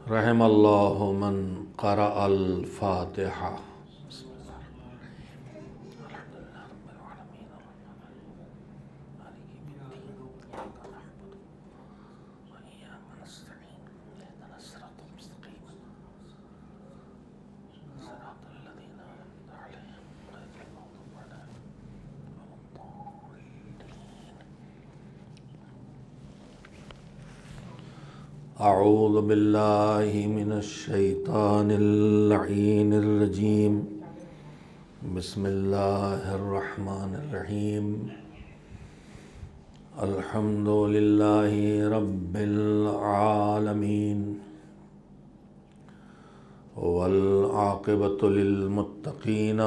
رحم اللہ من قرأ الفاتحہ۔ اعوذ باللہ من الشیطان اللعین الرجیم، بسم اللہ الرحمن الرحیم۔ الحمد للہ رب العالمین، والعاقبۃ للمتقین،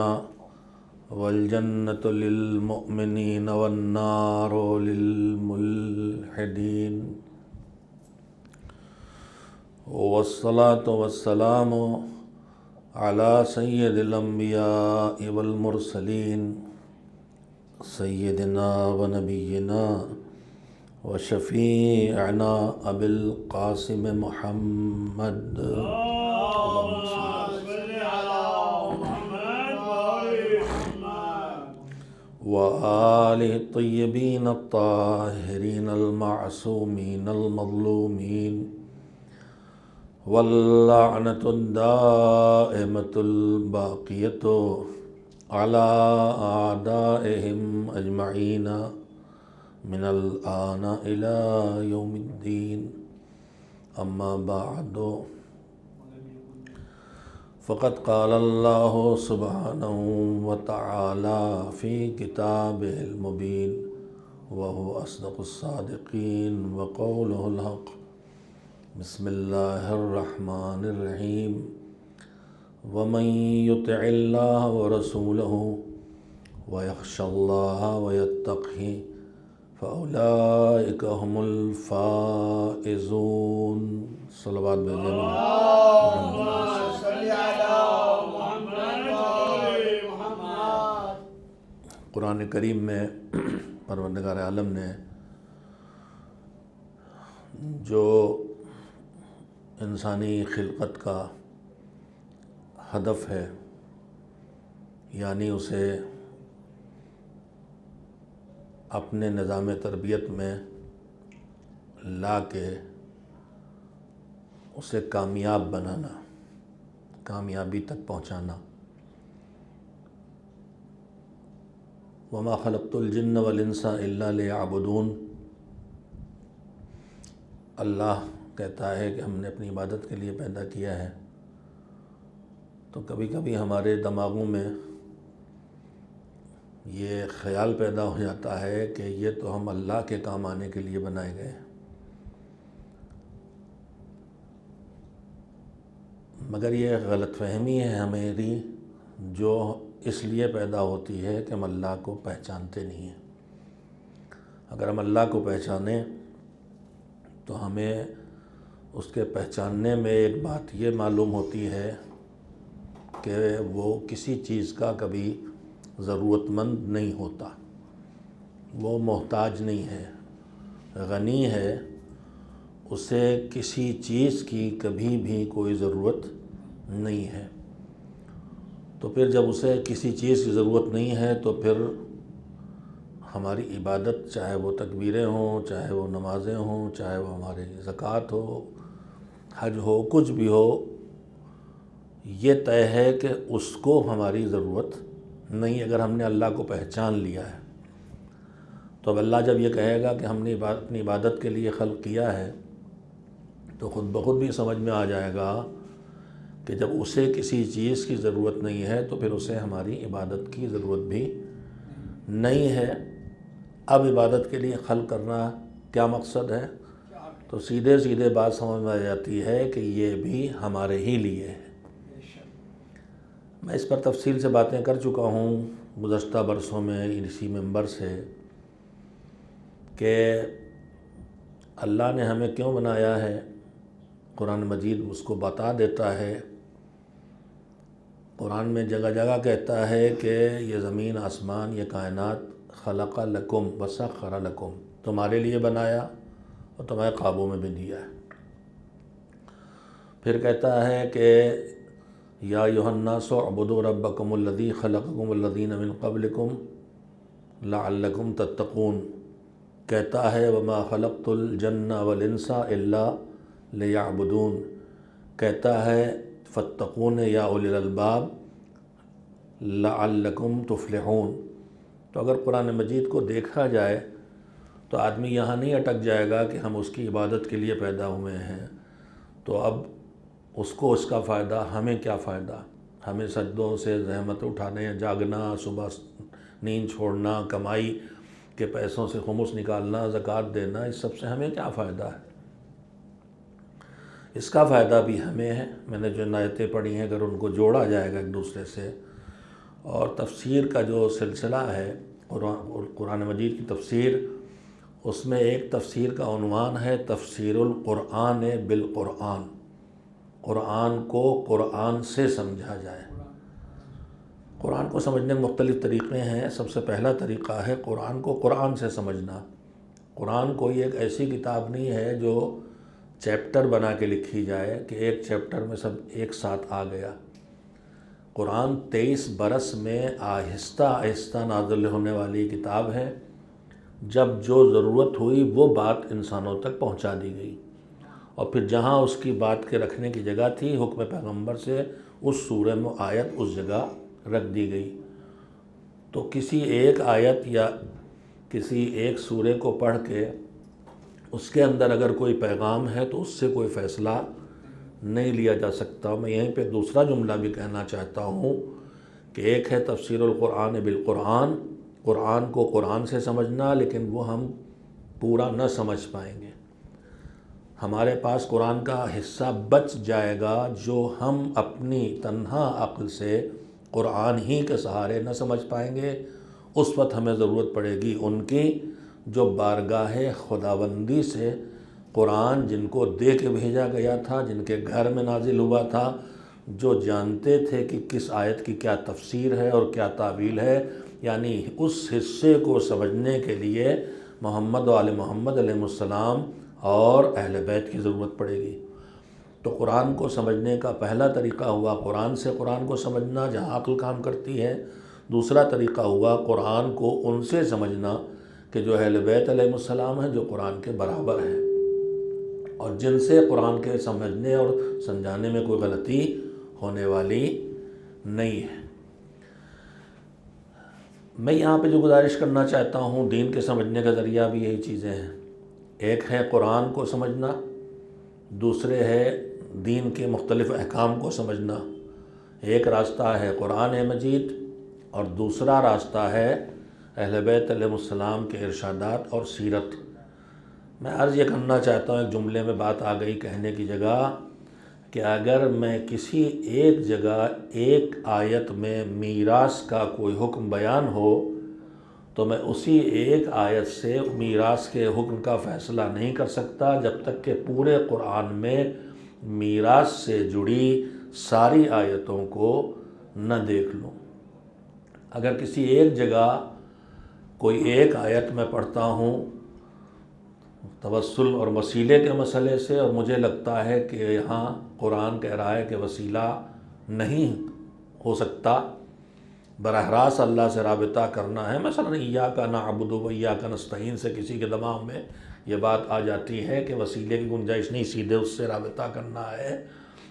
والجنۃ للمؤمنین، والنار للملحدین، والصلاة والسلام علی سید الانبیاء والمرسلین، سیدنا و نبینا و شفیعنا ابی القاسم محمد، اللہم صل وآلہ الطیبین الطاہرین المعصومین المظلومین، واللعنۃ الدائمۃ الباقیۃ علی اعدائہم اجمعین من الآن الی یوم الدین، اما بعد، فقد قال اللہ سبحانہ وتعالی فی کتابہ المبین، وہو اصدق الصادقین، وقولہ الحق۔ بسم اللہ الرحمن الرحیم۔ ومن یطع اللہ ورسولہ ویخشى اللہ ویتقہ فاولئک هم الفائزون۔ صلوات بھیجیں قرآن کریم میں پروردگار عالم نے جو انسانی خلقت کا ہدف ہے، یعنی اسے اپنے نظام تربیت میں لا کے اسے کامیاب بنانا، کامیابی تک پہنچانا۔ وما خلقت الجن والانس الا لیعبدون، اللہ کہتا ہے کہ ہم نے اپنی عبادت کے لیے پیدا کیا ہے، تو کبھی کبھی ہمارے دماغوں میں یہ خیال پیدا ہو جاتا ہے کہ یہ تو ہم اللہ کے کام آنے کے لیے بنائے گئے ہیں، مگر یہ غلط فہمی ہے ہماری، جو اس لیے پیدا ہوتی ہے کہ ہم اللہ کو پہچانتے نہیں ہیں۔ اگر ہم اللہ کو پہچانیں تو ہمیں اس کے پہچاننے میں ایک بات یہ معلوم ہوتی ہے کہ وہ کسی چیز کا کبھی ضرورت مند نہیں ہوتا، وہ محتاج نہیں ہے، غنی ہے، اسے کسی چیز کی کبھی بھی کوئی ضرورت نہیں ہے۔ تو پھر جب اسے کسی چیز کی ضرورت نہیں ہے تو پھر ہماری عبادت، چاہے وہ تکبیریں ہوں، چاہے وہ نمازیں ہوں، چاہے وہ ہماری زکوٰۃ ہو، حج ہو، کچھ بھی ہو، یہ طے ہے کہ اس کو ہماری ضرورت نہیں، اگر ہم نے اللہ کو پہچان لیا ہے۔ تو اب اللہ جب یہ کہے گا کہ ہم نے اپنی عبادت کے لیے خلق کیا ہے، تو خود بخود بھی سمجھ میں آ جائے گا کہ جب اسے کسی چیز کی ضرورت نہیں ہے تو پھر اسے ہماری عبادت کی ضرورت بھی نہیں ہے۔ اب عبادت کے لیے خلق کرنا کیا مقصد ہے؟ تو سیدھے سیدھے بات سمجھ میں آ جاتی ہے کہ یہ بھی ہمارے ہی لیے ہے۔ میں اس پر تفصیل سے باتیں کر چکا ہوں گزشتہ برسوں میں اسی منبر سے، کہ اللہ نے ہمیں کیوں بنایا ہے۔ قرآن مجید اس کو بتا دیتا ہے۔ قرآن میں جگہ جگہ کہتا ہے کہ یہ زمین آسمان، یہ کائنات خلق لکم وسخر لکم، تمہارے لیے بنایا اور تمہارے قابو میں بھی دیا ہے۔ پھر کہتا ہے کہ یا ایھا الناس اعبدوا ربکم الذی خلقکم والذین من قبلکم لعلکم تتقون، کہتا ہے وما خلقت الجن والانس الا لیعبدون، کہتا ہے فاتقون یا اولی الالباب لعلکم تفلحون۔ تو اگر قرآن مجید کو دیکھا جائے تو آدمی یہاں نہیں اٹک جائے گا کہ ہم اس کی عبادت کے لیے پیدا ہوئے ہیں، تو اب اس کو اس کا فائدہ، ہمیں کیا فائدہ؟ ہمیں سجدوں سے زحمت اٹھانے، جاگنا، صبح نیند چھوڑنا، کمائی کے پیسوں سے خمس نکالنا، زکوٰۃ دینا، اس سب سے ہمیں کیا فائدہ ہے؟ اس کا فائدہ بھی ہمیں ہے۔ میں نے جو آیتیں پڑھی ہیں اگر ان کو جوڑا جائے گا ایک دوسرے سے، اور تفسیر کا جو سلسلہ ہے قرآن مجید کی تفسیر، اس میں ایک تفسیر کا عنوان ہے تفسیر القرآن بالقرآن، قرآن کو قرآن سے سمجھا جائے۔ قرآن کو سمجھنے کے مختلف طریقے ہیں۔ سب سے پہلا طریقہ ہے قرآن کو قرآن سے سمجھنا۔ قرآن کوئی ایک ایسی کتاب نہیں ہے جو چیپٹر بنا کے لکھی جائے کہ ایک چیپٹر میں سب ایک ساتھ آ گیا۔ قرآن 23 برس میں آہستہ آہستہ نازل ہونے والی کتاب ہے۔ جب جو ضرورت ہوئی وہ بات انسانوں تک پہنچا دی گئی، اور پھر جہاں اس کی بات کے رکھنے کی جگہ تھی حکم پیغمبر سے اس سورہ میں آیت اس جگہ رکھ دی گئی۔ تو کسی ایک آیت یا کسی ایک سورے کو پڑھ کے اس کے اندر اگر کوئی پیغام ہے تو اس سے کوئی فیصلہ نہیں لیا جا سکتا۔ میں یہیں پہ دوسرا جملہ بھی کہنا چاہتا ہوں کہ ایک ہے تفسیر القرآن بالقرآن، قرآن کو قرآن سے سمجھنا، لیکن وہ ہم پورا نہ سمجھ پائیں گے۔ ہمارے پاس قرآن کا حصہ بچ جائے گا جو ہم اپنی تنہا عقل سے قرآن ہی کے سہارے نہ سمجھ پائیں گے۔ اس وقت ہمیں ضرورت پڑے گی ان کی جو بارگاہ خداوندی سے قرآن جن کو دے کے بھیجا گیا تھا، جن کے گھر میں نازل ہوا تھا، جو جانتے تھے کہ کس آیت کی کیا تفسیر ہے اور کیا تعویل ہے، یعنی اس حصے کو سمجھنے کے لیے محمد و آل محمد علیہ السلام اور اہل بیت کی ضرورت پڑے گی۔ تو قرآن کو سمجھنے کا پہلا طریقہ ہوا قرآن سے قرآن کو سمجھنا جہاں عقل کام کرتی ہے۔ دوسرا طریقہ ہوا قرآن کو ان سے سمجھنا کہ جو اہل بیت علیہ السلام ہیں، جو قرآن کے برابر ہیں اور جن سے قرآن کے سمجھنے اور سمجھانے میں کوئی غلطی ہونے والی نہیں ہے۔ میں یہاں پہ جو گزارش کرنا چاہتا ہوں، دین کے سمجھنے کا ذریعہ بھی یہی چیزیں ہیں۔ ایک ہے قرآن کو سمجھنا، دوسرے ہے دین کے مختلف احکام کو سمجھنا۔ ایک راستہ ہے قرآن مجید اور دوسرا راستہ ہے اہل بیت علیہ السلام کے ارشادات اور سیرت۔ میں عرض یہ کرنا چاہتا ہوں، ایک جملے میں بات آ گئی کہنے کی جگہ، کہ اگر میں کسی ایک جگہ ایک آیت میں میراث کا کوئی حکم بیان ہو تو میں اسی ایک آیت سے میراث کے حکم کا فیصلہ نہیں کر سکتا جب تک کہ پورے قرآن میں میراث سے جڑی ساری آیتوں کو نہ دیکھ لوں۔ اگر کسی ایک جگہ کوئی ایک آیت میں پڑھتا ہوں توسل اور وسیلے کے مسئلے سے، اور مجھے لگتا ہے کہ یہاں قرآن کہہ رہا ہے کہ وسیلہ نہیں ہو سکتا، براہ راست اللہ سے رابطہ کرنا ہے، مثلا ایاک نعبد و ایاک نستعین سے کسی کے دماغ میں یہ بات آ جاتی ہے کہ وسیلے کی گنجائش نہیں، سیدھے اس سے رابطہ کرنا ہے،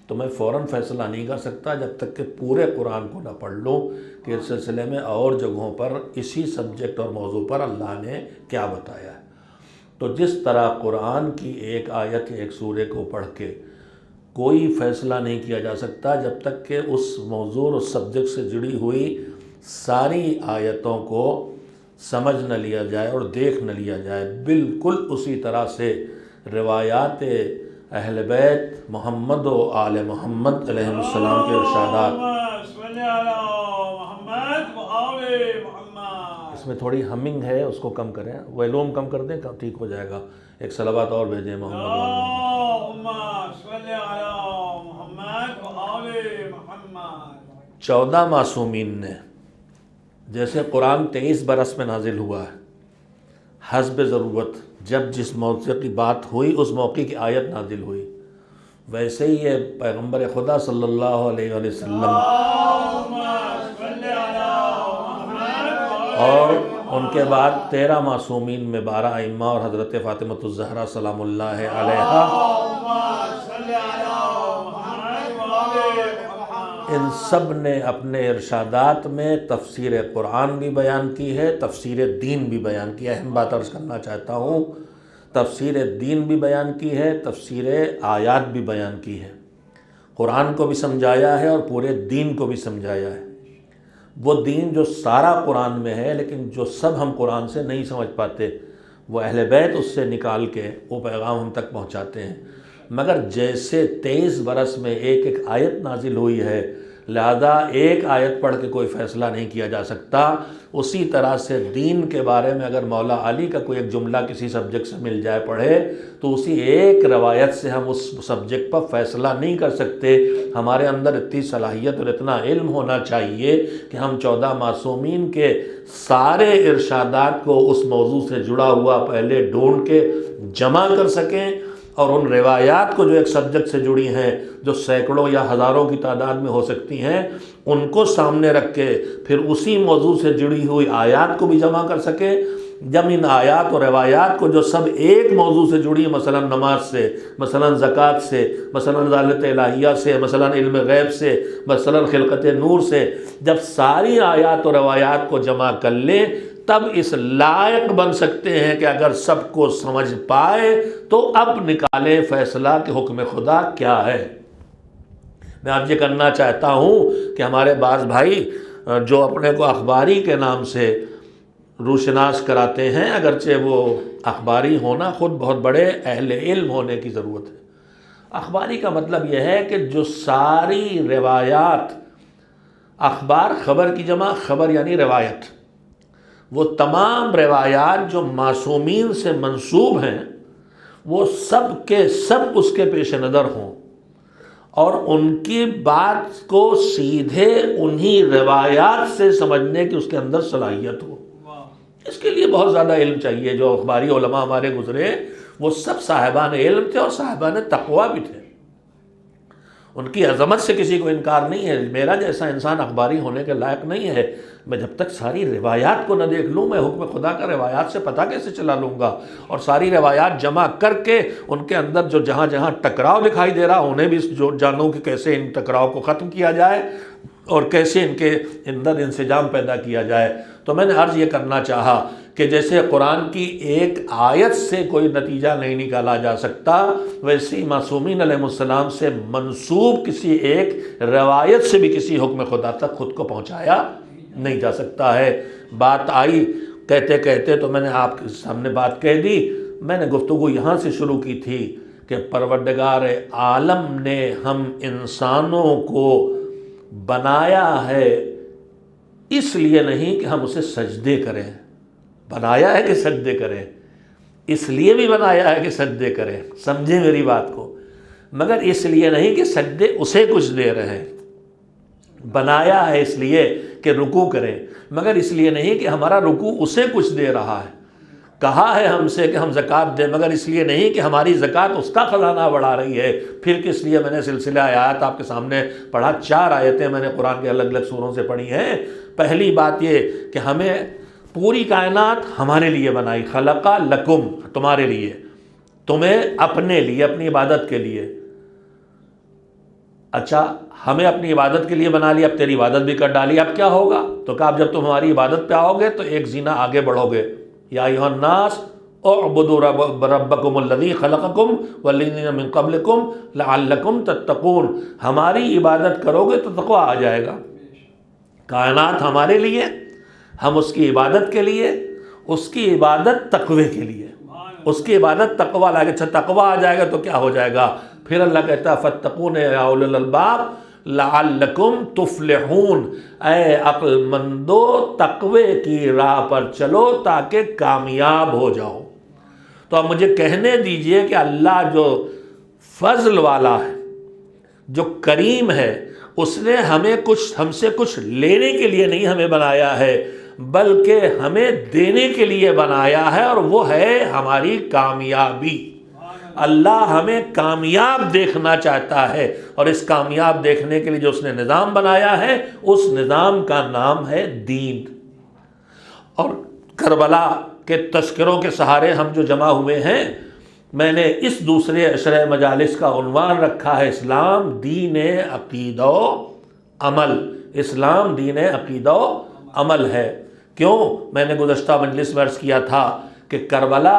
تو میں فوراً فیصلہ نہیں کر سکتا جب تک کہ پورے قرآن کو نہ پڑھ لوں کہ اس سلسلے میں اور جگہوں پر اسی سبجیکٹ اور موضوع پر اللہ نے کیا بتایا ہے۔ تو جس طرح قرآن کی ایک آیت یا ایک سورے کو پڑھ کے کوئی فیصلہ نہیں کیا جا سکتا جب تک کہ اس موضوع اور اس سبجیکٹ سے جڑی ہوئی ساری آیتوں کو سمجھ نہ لیا جائے اور دیکھ نہ لیا جائے۔ بالکل اسی طرح سے روایات اہل بیت محمد و آل محمد علیہ السلام کے ارشادات، اس میں تھوڑی ہمنگ ہے، اس کو کم کریں، ویلوم کم کر دیں، ٹھیک ہو جائے گا۔ ایک صلوات اور بھیجیں محمد و آل محمد۔ 14 معصومین نے، جیسے قرآن 23 برس میں نازل ہوا ہے، حسب ضرورت جب جس موقع کی بات ہوئی اس موقع کی آیت نازل ہوئی، ویسے ہی یہ پیغمبر خدا صلی اللہ علیہ وآلہ وسلم اور ان کے بعد 13 معصومین میں 12 ائمہ اور حضرت فاطمۃ الزہرا سلام اللہ علیہا، ان سب نے اپنے ارشادات میں تفسیر قرآن بھی بیان کی ہے، تفسیر دین بھی بیان کی ہے۔ اہم بات عرض کرنا چاہتا ہوں، تفسیر دین بھی بیان کی ہے، تفسیر آیات بھی بیان کی ہے۔ قرآن کو بھی سمجھایا ہے اور پورے دین کو بھی سمجھایا ہے۔ وہ دین جو سارا قرآن میں ہے لیکن جو سب ہم قرآن سے نہیں سمجھ پاتے، وہ اہل بیت اس سے نکال کے وہ پیغام ہم تک پہنچاتے ہیں۔ مگر جیسے 23 برس میں ایک ایک آیت نازل ہوئی ہے، لہذا ایک آیت پڑھ کے کوئی فیصلہ نہیں کیا جا سکتا، اسی طرح سے دین کے بارے میں اگر مولا علی کا کوئی ایک جملہ کسی سبجیکٹ سے مل جائے پڑھے تو اسی ایک روایت سے ہم اس سبجیکٹ پر فیصلہ نہیں کر سکتے۔ ہمارے اندر اتنی صلاحیت اور اتنا علم ہونا چاہیے کہ ہم 14 معصومین کے سارے ارشادات کو اس موضوع سے جڑا ہوا پہلے ڈھونڈ کے جمع کر سکیں، اور ان روایات کو جو ایک سبجیکٹ سے جڑی ہیں، جو سینکڑوں یا ہزاروں کی تعداد میں ہو سکتی ہیں، ان کو سامنے رکھ کے پھر اسی موضوع سے جڑی ہوئی آیات کو بھی جمع کر سکے۔ جب ان آیات اور روایات کو جو سب ایک موضوع سے جڑی ہیں، مثلا نماز سے، مثلا زکوٰۃ سے، مثلا عدالت الہیہ سے، مثلا علم غیب سے، مثلا خلقت نور سے، جب ساری آیات اور روایات کو جمع کر لیں تب اس لائق بن سکتے ہیں کہ اگر سب کو سمجھ پائے تو اب نکالے فیصلہ کہ حکم خدا کیا ہے۔ میں آپ یہ کرنا چاہتا ہوں کہ ہمارے بعض بھائی جو اپنے کو اخباری کے نام سے روشناس کراتے ہیں، اگرچہ وہ اخباری ہونا خود بہت بڑے اہل علم ہونے کی ضرورت ہے۔ اخباری کا مطلب یہ ہے کہ جو ساری روایات، اخبار خبر کی جمع، خبر یعنی روایت، وہ تمام روایات جو معصومین سے منسوب ہیں وہ سب کے سب اس کے پیش نظر ہوں اور ان کی بات کو سیدھے انہی روایات سے سمجھنے کی اس کے اندر صلاحیت ہو۔ اس کے لیے بہت زیادہ علم چاہیے۔ جو اخباری علماء ہمارے گزرے وہ سب صاحبان علم تھے اور صاحبان تقویٰ بھی تھے، ان کی عظمت سے کسی کو انکار نہیں ہے۔ میرا جیسا انسان اخباری ہونے کے لائق نہیں ہے۔ میں جب تک ساری روایات کو نہ دیکھ لوں، میں حکم خدا کا روایات سے پتہ کیسے چلا لوں گا؟ اور ساری روایات جمع کر کے ان کے اندر جو جہاں جہاں ٹکراؤ دکھائی دے رہا انہیں بھی جانوں کہ کیسے ان ٹکراؤ کو ختم کیا جائے اور کیسے ان کے اندر انسجام پیدا کیا جائے۔ تو میں نے عرض یہ کرنا چاہا کہ جیسے قرآن کی ایک آیت سے کوئی نتیجہ نہیں نکالا جا سکتا، ویسے ہی معصومین علیہ السلام سے منسوب کسی ایک روایت سے بھی کسی حکم خدا تک خود کو پہنچایا نہیں جا سکتا ہے۔ بات آئی کہتے کہتے تو میں نے آپ کے سامنے بات کہہ دی۔ میں نے گفتگو یہاں سے شروع کی تھی کہ پروردگار عالم نے ہم انسانوں کو بنایا ہے اس لیے نہیں کہ ہم اسے سجدے کریں، بنایا ہے کہ سجدے کریں، اس لیے بھی بنایا ہے کہ سجدے کریں، سمجھیں میری بات کو، مگر اس لیے نہیں کہ سجدے اسے کچھ دے رہے ہیں۔ بنایا ہے اس لیے کہ رکوع کریں، مگر اس لیے نہیں کہ ہمارا رکوع اسے کچھ دے رہا ہے۔ کہا ہے ہم سے کہ ہم زکوٰۃ دیں، مگر اس لیے نہیں کہ ہماری زکوٰۃ اس کا خزانہ بڑھا رہی ہے۔ پھر کس لیے؟ میں نے سلسلہ آیات آپ کے سامنے پڑھا، 4 آیتیں میں نے قرآن کے الگ الگ سوروں سے پڑھی ہیں۔ پہلی بات یہ کہ ہمیں پوری کائنات ہمارے لیے بنائی، خلقا لکم، تمہارے لیے، تمہیں اپنے لیے، اپنی عبادت کے لیے۔ اچھا ہمیں اپنی عبادت کے لیے بنا لیا، اب تیری عبادت بھی کر ڈالی، اب کیا ہوگا؟ تو کہا اب جب تم ہماری عبادت پہ آؤ گے تو ایک زینہ آگے بڑھو گے، یا ایھا الناس اعبدوا ربکم الذی خلقکم والذین من قبلکم لعلکم تتقون۔ ہماری عبادت کرو گے تو تقویٰ آ جائے گا۔ کائنات ہمارے لیے، ہم اس کی عبادت کے لیے، اس کی عبادت تقوی کے لیے، اس کی عبادت تقویٰ لائے گا۔ اچھا تقویٰ آ جائے گا تو کیا ہو جائے گا؟ پھر اللہ کہتا ہے فاتقون یا اولی الالباب لعلکم تفلحون، اے عقل مندو تقوی کی راہ پر چلو تاکہ کامیاب ہو جاؤ۔ تو اب مجھے کہنے دیجئے کہ اللہ جو فضل والا ہے، جو کریم ہے، اس نے ہم سے کچھ لینے کے لیے نہیں ہمیں بنایا ہے، بلکہ ہمیں دینے کے لیے بنایا ہے، اور وہ ہے ہماری کامیابی۔ اللہ ہمیں کامیاب دیکھنا چاہتا ہے، اور اس کامیاب دیکھنے کے لیے جو اس نے نظام بنایا ہے اس نظام کا نام ہے دین۔ اور کربلا کے تذکروں کے سہارے ہم جو جمع ہوئے ہیں، میں نے اس دوسرے عشرہ مجالس کا عنوان رکھا ہے اسلام دین عقیدہ و عمل۔ اسلام دین عقیدہ و عمل ہے۔ کیوں؟ میں نے گزشتہ مجلس میں عرض کیا تھا کہ کربلا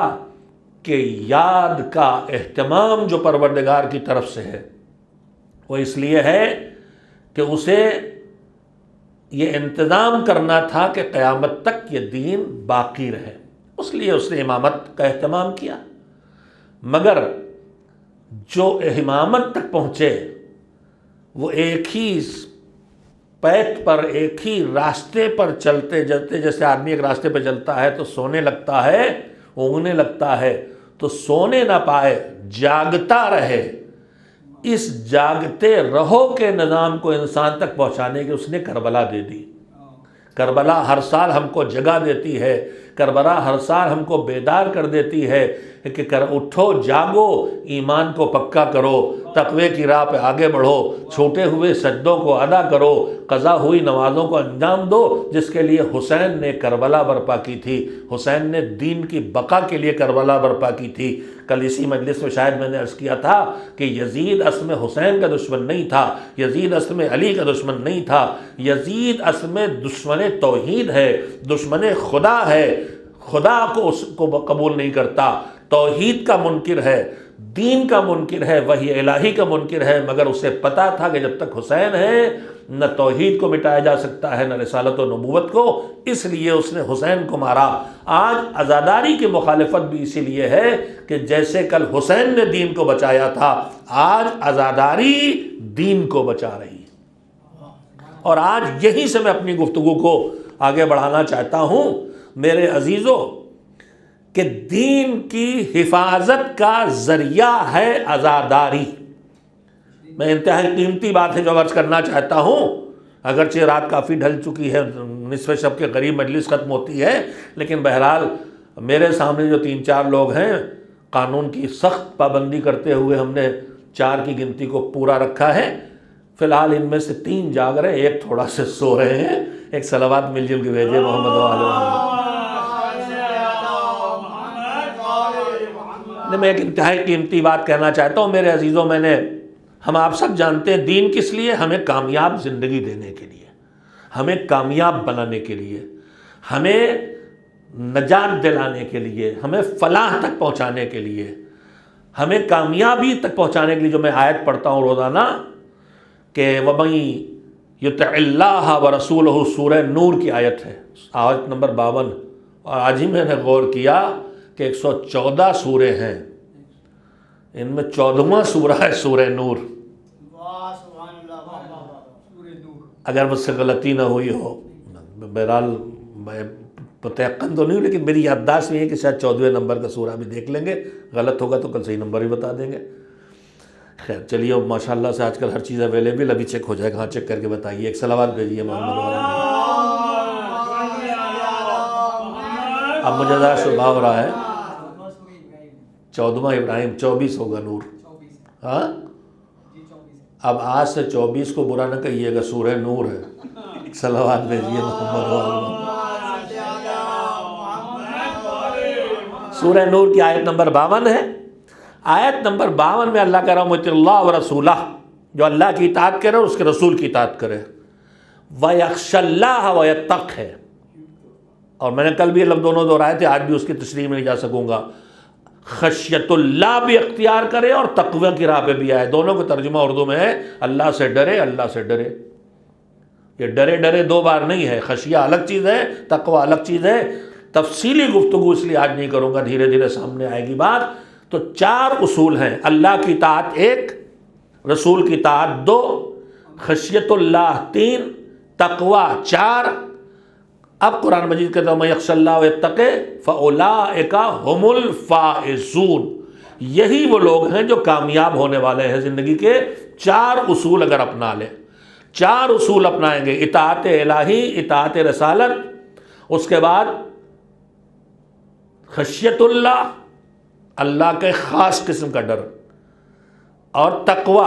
کے یاد کا اہتمام جو پروردگار کی طرف سے ہے وہ اس لیے ہے کہ اسے یہ انتظام کرنا تھا کہ قیامت تک یہ دین باقی رہے، اس لیے اس نے امامت کا اہتمام کیا۔ مگر جو امامت تک پہنچے وہ ایک ہی پیت پر، ایک ہی راستے پر چلتے چلتے، جیسے آدمی ایک راستے پہ چلتا ہے تو سونے لگتا ہے، اونگنے لگتا ہے، تو سونے نہ پائے، جاگتا رہے۔ اس جاگتے رہو کے نظام کو انسان تک پہنچانے کی اس نے کربلا دے دی۔ کربلا ہر سال ہم کو جگہ دیتی ہے، کربلا ہر سال ہم کو بیدار کر دیتی ہے کہ اٹھو، جاگو، ایمان کو پکا کرو، تقوی کی راہ پہ آگے بڑھو، چھوٹے ہوئے سجدوں کو ادا کرو، قضا ہوئی نمازوں کو انجام دو، جس کے لیے حسین نے کربلا برپا کی تھی۔ حسین نے دین کی بقا کے لیے کربلا برپا کی تھی۔ کل اسی مجلس میں شاید میں نے عرض کیا تھا کہ یزید اصل میں حسین کا دشمن نہیں تھا، یزید اصل میں علی کا دشمن نہیں تھا، یزید اصل میں دشمن توحید ہے، دشمن خدا ہے، خدا کو اس کو قبول نہیں کرتا، توحید کا منکر ہے، دین کا منکر ہے، وحی الہی کا منکر ہے۔ مگر اسے پتا تھا کہ جب تک حسین ہے نہ توحید کو مٹایا جا سکتا ہے، نہ رسالت و نبوت کو، اس لیے اس نے حسین کو مارا۔ آج عزاداری کی مخالفت بھی اسی لیے ہے کہ جیسے کل حسین نے دین کو بچایا تھا، آج عزاداری دین کو بچا رہی ہے۔ اور آج یہیں سے میں اپنی گفتگو کو آگے بڑھانا چاہتا ہوں میرے عزیزوں، کہ دین کی حفاظت کا ذریعہ ہے عزاداری۔ میں انتہائی قیمتی بات ہے جو عرض کرنا چاہتا ہوں، اگرچہ رات کافی ڈھل چکی ہے، نصف شب کے قریب مجلس ختم ہوتی ہے، لیکن بہرحال میرے سامنے جو 3-4 لوگ ہیں، قانون کی سخت پابندی کرتے ہوئے ہم نے 4 کی گنتی کو پورا رکھا ہے۔ فی الحال ان میں سے 3 جاگ رہے ہیں، ایک تھوڑا سے سو رہے ہیں۔ ایک صلوات مل جل کے بھیجے محمد و آل محمد۔ میں ایک انتہائی قیمتی بات کہنا چاہتا ہوں میرے عزیزوں، ہم آپ سب جانتے ہیں دین کس لیے؟ ہمیں کامیاب زندگی دینے کے لیے، ہمیں کامیاب بنانے کے لیے، ہمیں نجات دلانے کے لیے، ہمیں فلاح تک پہنچانے کے لیے، ہمیں کامیابی تک پہنچانے کے لیے۔ جو میں آیت پڑھتا ہوں روزانہ کہ وَمَن یُطِعِ اللَّهَ وَرَسُولَهُ، سورہ نور کی آیت ہے، آیت نمبر 52۔ اور آج ہی میں نے غور کیا کہ 114 سورے ہیں، ان میں 14واں سورہ ہے سورہ نور۔ اگر مجھ سے غلطی نہ ہوئی ہو، بہرحال میں متیقن تو نہیں ہوں، لیکن میری یادداشت یہ ہے کہ شاید 14ویں نمبر کا سورہ بھی دیکھ لیں گے، غلط ہوگا تو کل صحیح نمبر ہی بتا دیں گے۔ خیر چلیے، ماشاءاللہ سے آج کل ہر چیز اویلیبل، ابھی چیک ہو جائے گا۔ ہاں چیک کر کے بتائیے، ایک صلوات بھیجیے محمد والا۔ اب مجھے ذرا شبہ ہو رہا ہے 14واں ابراہیم، 24 ہوگا نور۔ ہاں اب آج سے 24 کو برا نہ کہیے گا، سورہ نور ہے۔ صلوات بھیجیے محمد والا۔ سورہ نور کی آیت نمبر 52 ہے۔ آیت نمبر 52 میں اللہ کہہ رہا ہے اللہ و رسولہ، جو اللہ کی اطاعت کرے اور اس کے رسول کی اطاعت کرے، وَيَخْشَ اللَّهَ وَيَتَّقْهِ ہے۔ اور میں نے کل بھی یہ لفظ دونوں دہرائے تھے، آج بھی اس کی تشریح میں نہیں جا سکوں گا۔ خشیت اللہ بھی اختیار کرے اور تقوی کی راہ پہ بھی آئے، دونوں کو ترجمہ اردو میں ہے اللہ سے ڈرے، اللہ سے ڈرے۔ یہ ڈرے ڈرے 2 بار نہیں ہے، خشیہ الگ چیز ہے، تقوی الگ چیز ہے۔ تفصیلی گفتگو اس لیے آج نہیں کروں گا، دھیرے دھیرے سامنے آئے گی بات۔ تو 4 اصول ہیں، اللہ کی اطاعت 1، رسول کی اطاعت 2، خشیت اللہ 3، تقوی 4۔ اب قرآن مجید کہتا ہے مَن یخشی اللہ ویتقِ فَأُولَٰئِکَ هُمُ الْفَائِزُونَ، یہی وہ لوگ ہیں جو کامیاب ہونے والے ہیں زندگی کے۔ 4 اصول اگر اپنا لیں، 4 اصول اپنائیں گے، اطاعت الہی، اطاعت رسالت، اس کے بعد خشیت اللہ، اللہ کا ایک خاص قسم کا ڈر، اور تقوی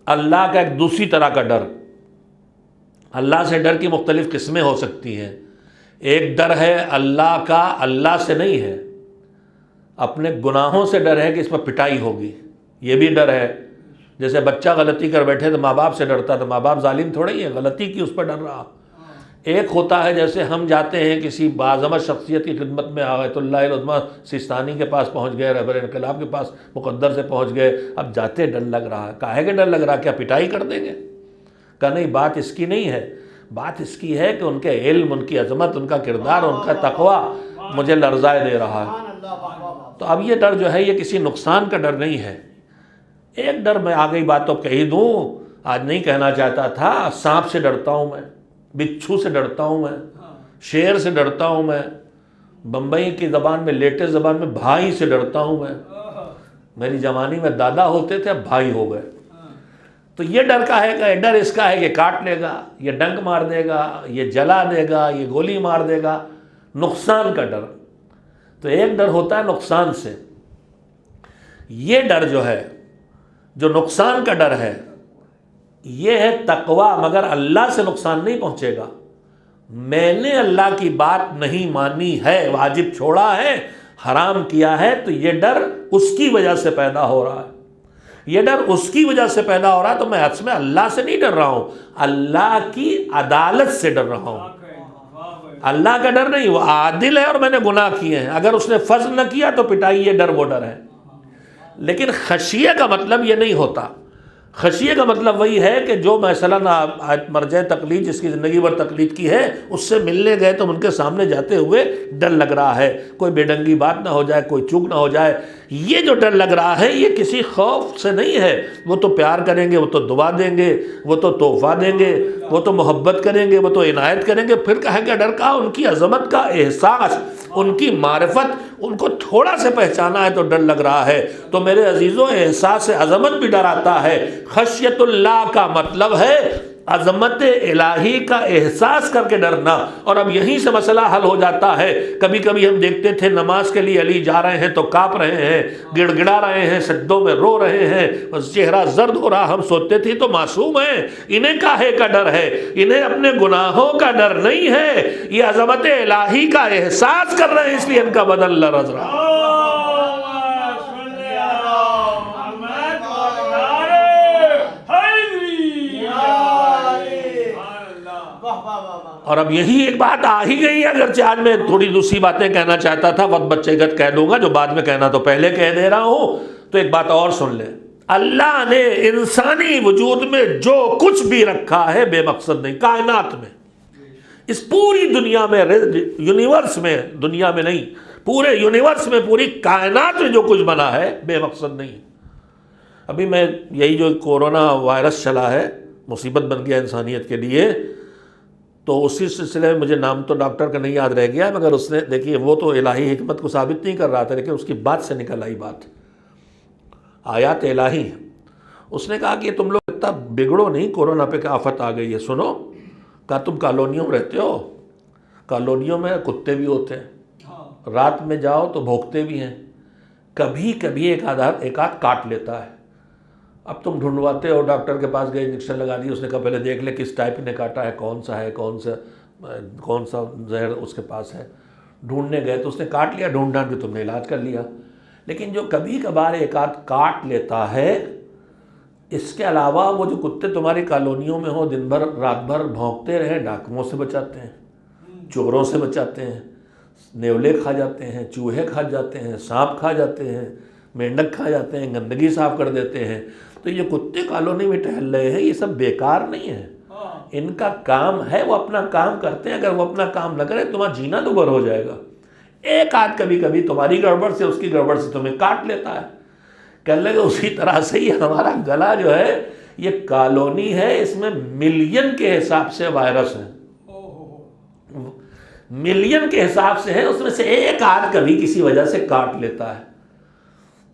اللہ کا ایک دوسری طرح کا ڈر۔ اللہ سے ڈر کی مختلف قسمیں ہو سکتی ہیں۔ ایک ڈر ہے اللہ کا، اللہ سے نہیں ہے، اپنے گناہوں سے ڈر ہے کہ اس پر پٹائی ہوگی، یہ بھی ڈر ہے۔ جیسے بچہ غلطی کر بیٹھے تو ماں باپ سے ڈرتا، تو ماں باپ ظالم تھوڑا ہی ہے، غلطی کی اس پر ڈر رہا۔ ایک ہوتا ہے جیسے ہم جاتے ہیں کسی باعظمت شخصیت کی خدمت میں، آیت اللہ العظمہ سیستانی کے پاس پہنچ گئے، رہبر انقلاب کے پاس مقدر سے پہنچ گئے، اب جاتے ڈر لگ رہا ہے۔ کاہے کہ ڈر لگ رہا، کیا پٹائی کر دیں گے؟ کہ نہیں، بات اس کی نہیں ہے، بات اس کی ہے کہ ان کے علم، ان کی عظمت، ان کا کردار، ان کا تقوی مجھے لرزائے دے رہا ہے۔ تو اب یہ ڈر جو ہے یہ کسی نقصان کا ڈر نہیں ہے۔ ایک ڈر میں آ گئی بات تو کہی دوں، آج نہیں کہنا چاہتا تھا، سانپ سے ڈرتا ہوں میں، بچھو سے ڈرتا ہوں میں، شیر سے ڈرتا ہوں میں، بمبئی کی زبان میں، لیٹسٹ زبان میں بھائی سے ڈرتا ہوں میں۔ میری جوانی میں دادا ہوتے تھے، اب بھائی ہو گئے۔ تو یہ ڈر کا ہے کہ ڈر اس کا ہے کہ کاٹ لے گا، یہ ڈنک مار دے گا، یہ جلا دے گا، یہ گولی مار دے گا، نقصان کا ڈر۔ تو ایک ڈر ہوتا ہے نقصان سے، یہ ڈر جو ہے، جو نقصان کا ڈر ہے، یہ ہے تقوی، مگر اللہ سے نقصان نہیں پہنچے گا۔ میں نے اللہ کی بات نہیں مانی ہے، واجب چھوڑا ہے، حرام کیا ہے، تو یہ ڈر اس کی وجہ سے پیدا ہو رہا ہے، یہ ڈر اس کی وجہ سے پیدا ہو رہا ہے۔ تو میں حد میں اللہ سے نہیں ڈر رہا ہوں، اللہ کی عدالت سے ڈر رہا ہوں۔ اللہ کا ڈر نہیں، وہ عادل ہے اور میں نے گناہ کیے ہیں، اگر اس نے فضل نہ کیا تو پٹائی، یہ ڈر وہ ڈر ہے۔ لیکن خشیہ کا مطلب یہ نہیں ہوتا۔ خشیہ کا مطلب وہی ہے کہ جو مثلا مرجع تقلید، جس کی زندگی بھر تقلید کی ہے، اس سے ملنے گئے تو ان کے سامنے جاتے ہوئے ڈر لگ رہا ہے کوئی بے ڈنگی بات نہ ہو جائے، کوئی چوک نہ ہو جائے۔ یہ جو ڈر لگ رہا ہے یہ کسی خوف سے نہیں ہے، وہ تو پیار کریں گے، وہ تو دعا دیں گے، وہ تو تحفہ دیں گے، وہ تو محبت کریں گے، وہ تو عنایت کریں گے۔ پھر کہیں گے ڈر کا، ان کی عظمت کا احساس، ان کی معرفت، ان کو تھوڑا سے پہچانا ہے تو ڈر لگ رہا ہے۔ تو میرے عزیزوں، احساس عظمت بھی ڈر آتا ہے۔ خشیت اللہ کا مطلب ہے عظمت الہی کا احساس کر کے ڈرنا۔ اور اب یہیں سے مسئلہ حل ہو جاتا ہے۔ کبھی کبھی ہم دیکھتے تھے نماز کے لیے علی جا رہے ہیں تو کانپ رہے ہیں، گڑ گڑا رہے ہیں، سجدوں میں رو رہے ہیں، بس چہرہ زرد ہو رہا۔ ہم سوچتے تھے تو معصوم ہیں، انہیں کاہے کا ڈر ہے؟ انہیں اپنے گناہوں کا ڈر نہیں ہے، یہ عظمت الہی کا احساس کر رہے ہیں، اس لیے ان کا بدن لرز رہا۔ اور اب یہی ایک بات آ ہی گئی ہے، اگرچہ آج میں تھوڑی دوسری باتیں کہنا چاہتا تھا، وقت بچے گت کہہ دوں گا، جو بعد میں کہنا تو پہلے کہہ دے رہا ہوں۔ تو ایک بات اور سن لیں، اللہ نے انسانی وجود میں جو کچھ بھی رکھا ہے بے مقصد نہیں، کائنات میں، اس پوری دنیا میں، یونیورس میں، دنیا میں نہیں، پورے یونیورس میں، پوری کائنات میں جو کچھ بنا ہے بے مقصد نہیں۔ ابھی میں یہی جو کورونا وائرس چلا ہے، مصیبت بن گیا انسانیت کے لیے، تو اسی سلسلے میں مجھے نام تو ڈاکٹر کا نہیں یاد رہ گیا، مگر اس نے، دیکھیے وہ تو الہی حکمت کو ثابت نہیں کر رہا تھا، لیکن اس کی بات سے نکل آئی بات، آیات الہی ہیں۔ اس نے کہا کہ تم لوگ اتنا بگڑو نہیں، کورونا پہ کیا آفت آ گئی ہے، سنو، کہا تم کالونیوں میں رہتے ہو، کالونیوں میں کتے بھی ہوتے ہیں، رات میں جاؤ تو بھونکتے بھی ہیں، کبھی کبھی ایک آدھ کاٹ لیتا ہے۔ اب تم ڈھونڈواتے ہو، ڈاکٹر کے پاس گئے، انجیکشن لگا دی، اس نے کہا پہلے دیکھ لے کس ٹائپ نے کاٹا ہے، کون سا ہے، کون سا زہر اس کے پاس ہے۔ ڈھونڈنے گئے تو اس نے کاٹ لیا، ڈھونڈ ڈھانڈ کے تم نے علاج کر لیا۔ لیکن جو کبھی کبھار ایک آدھ کاٹ لیتا ہے، اس کے علاوہ وہ جو کتے تمہاری کالونیوں میں ہو، دن بھر رات بھر بھونکتے رہیں، ڈاکوؤں سے بچاتے ہیں، چوروں سے بچاتے ہیں، نیولے کھا جاتے ہیں، چوہے کھا جاتے ہیں، سانپ کھا جاتے ہیں، مینڈک کھا جاتے ہیں، گندگی صاف کر دیتے ہیں۔ تو یہ کتے کالونی میں ٹہل رہے ہیں، یہ سب بیکار نہیں ہے، ان کا کام ہے، وہ اپنا کام کرتے ہیں۔ اگر وہ اپنا کام نہ کریں تمہارا جینا دوبھر ہو جائے گا۔ ایک آدھ کبھی کبھی تمہاری گڑبڑ سے، اس کی گڑبڑ سے تمہیں کاٹ لیتا ہے۔ کہنے لگے اسی طرح سے ہی ہمارا گلا جو ہے یہ کالونی ہے، اس میں ملین کے حساب سے وائرس ہیں، ملین کے حساب سے ہے، اس میں سے ایک آدھ کبھی کسی وجہ سے کاٹ لیتا ہے۔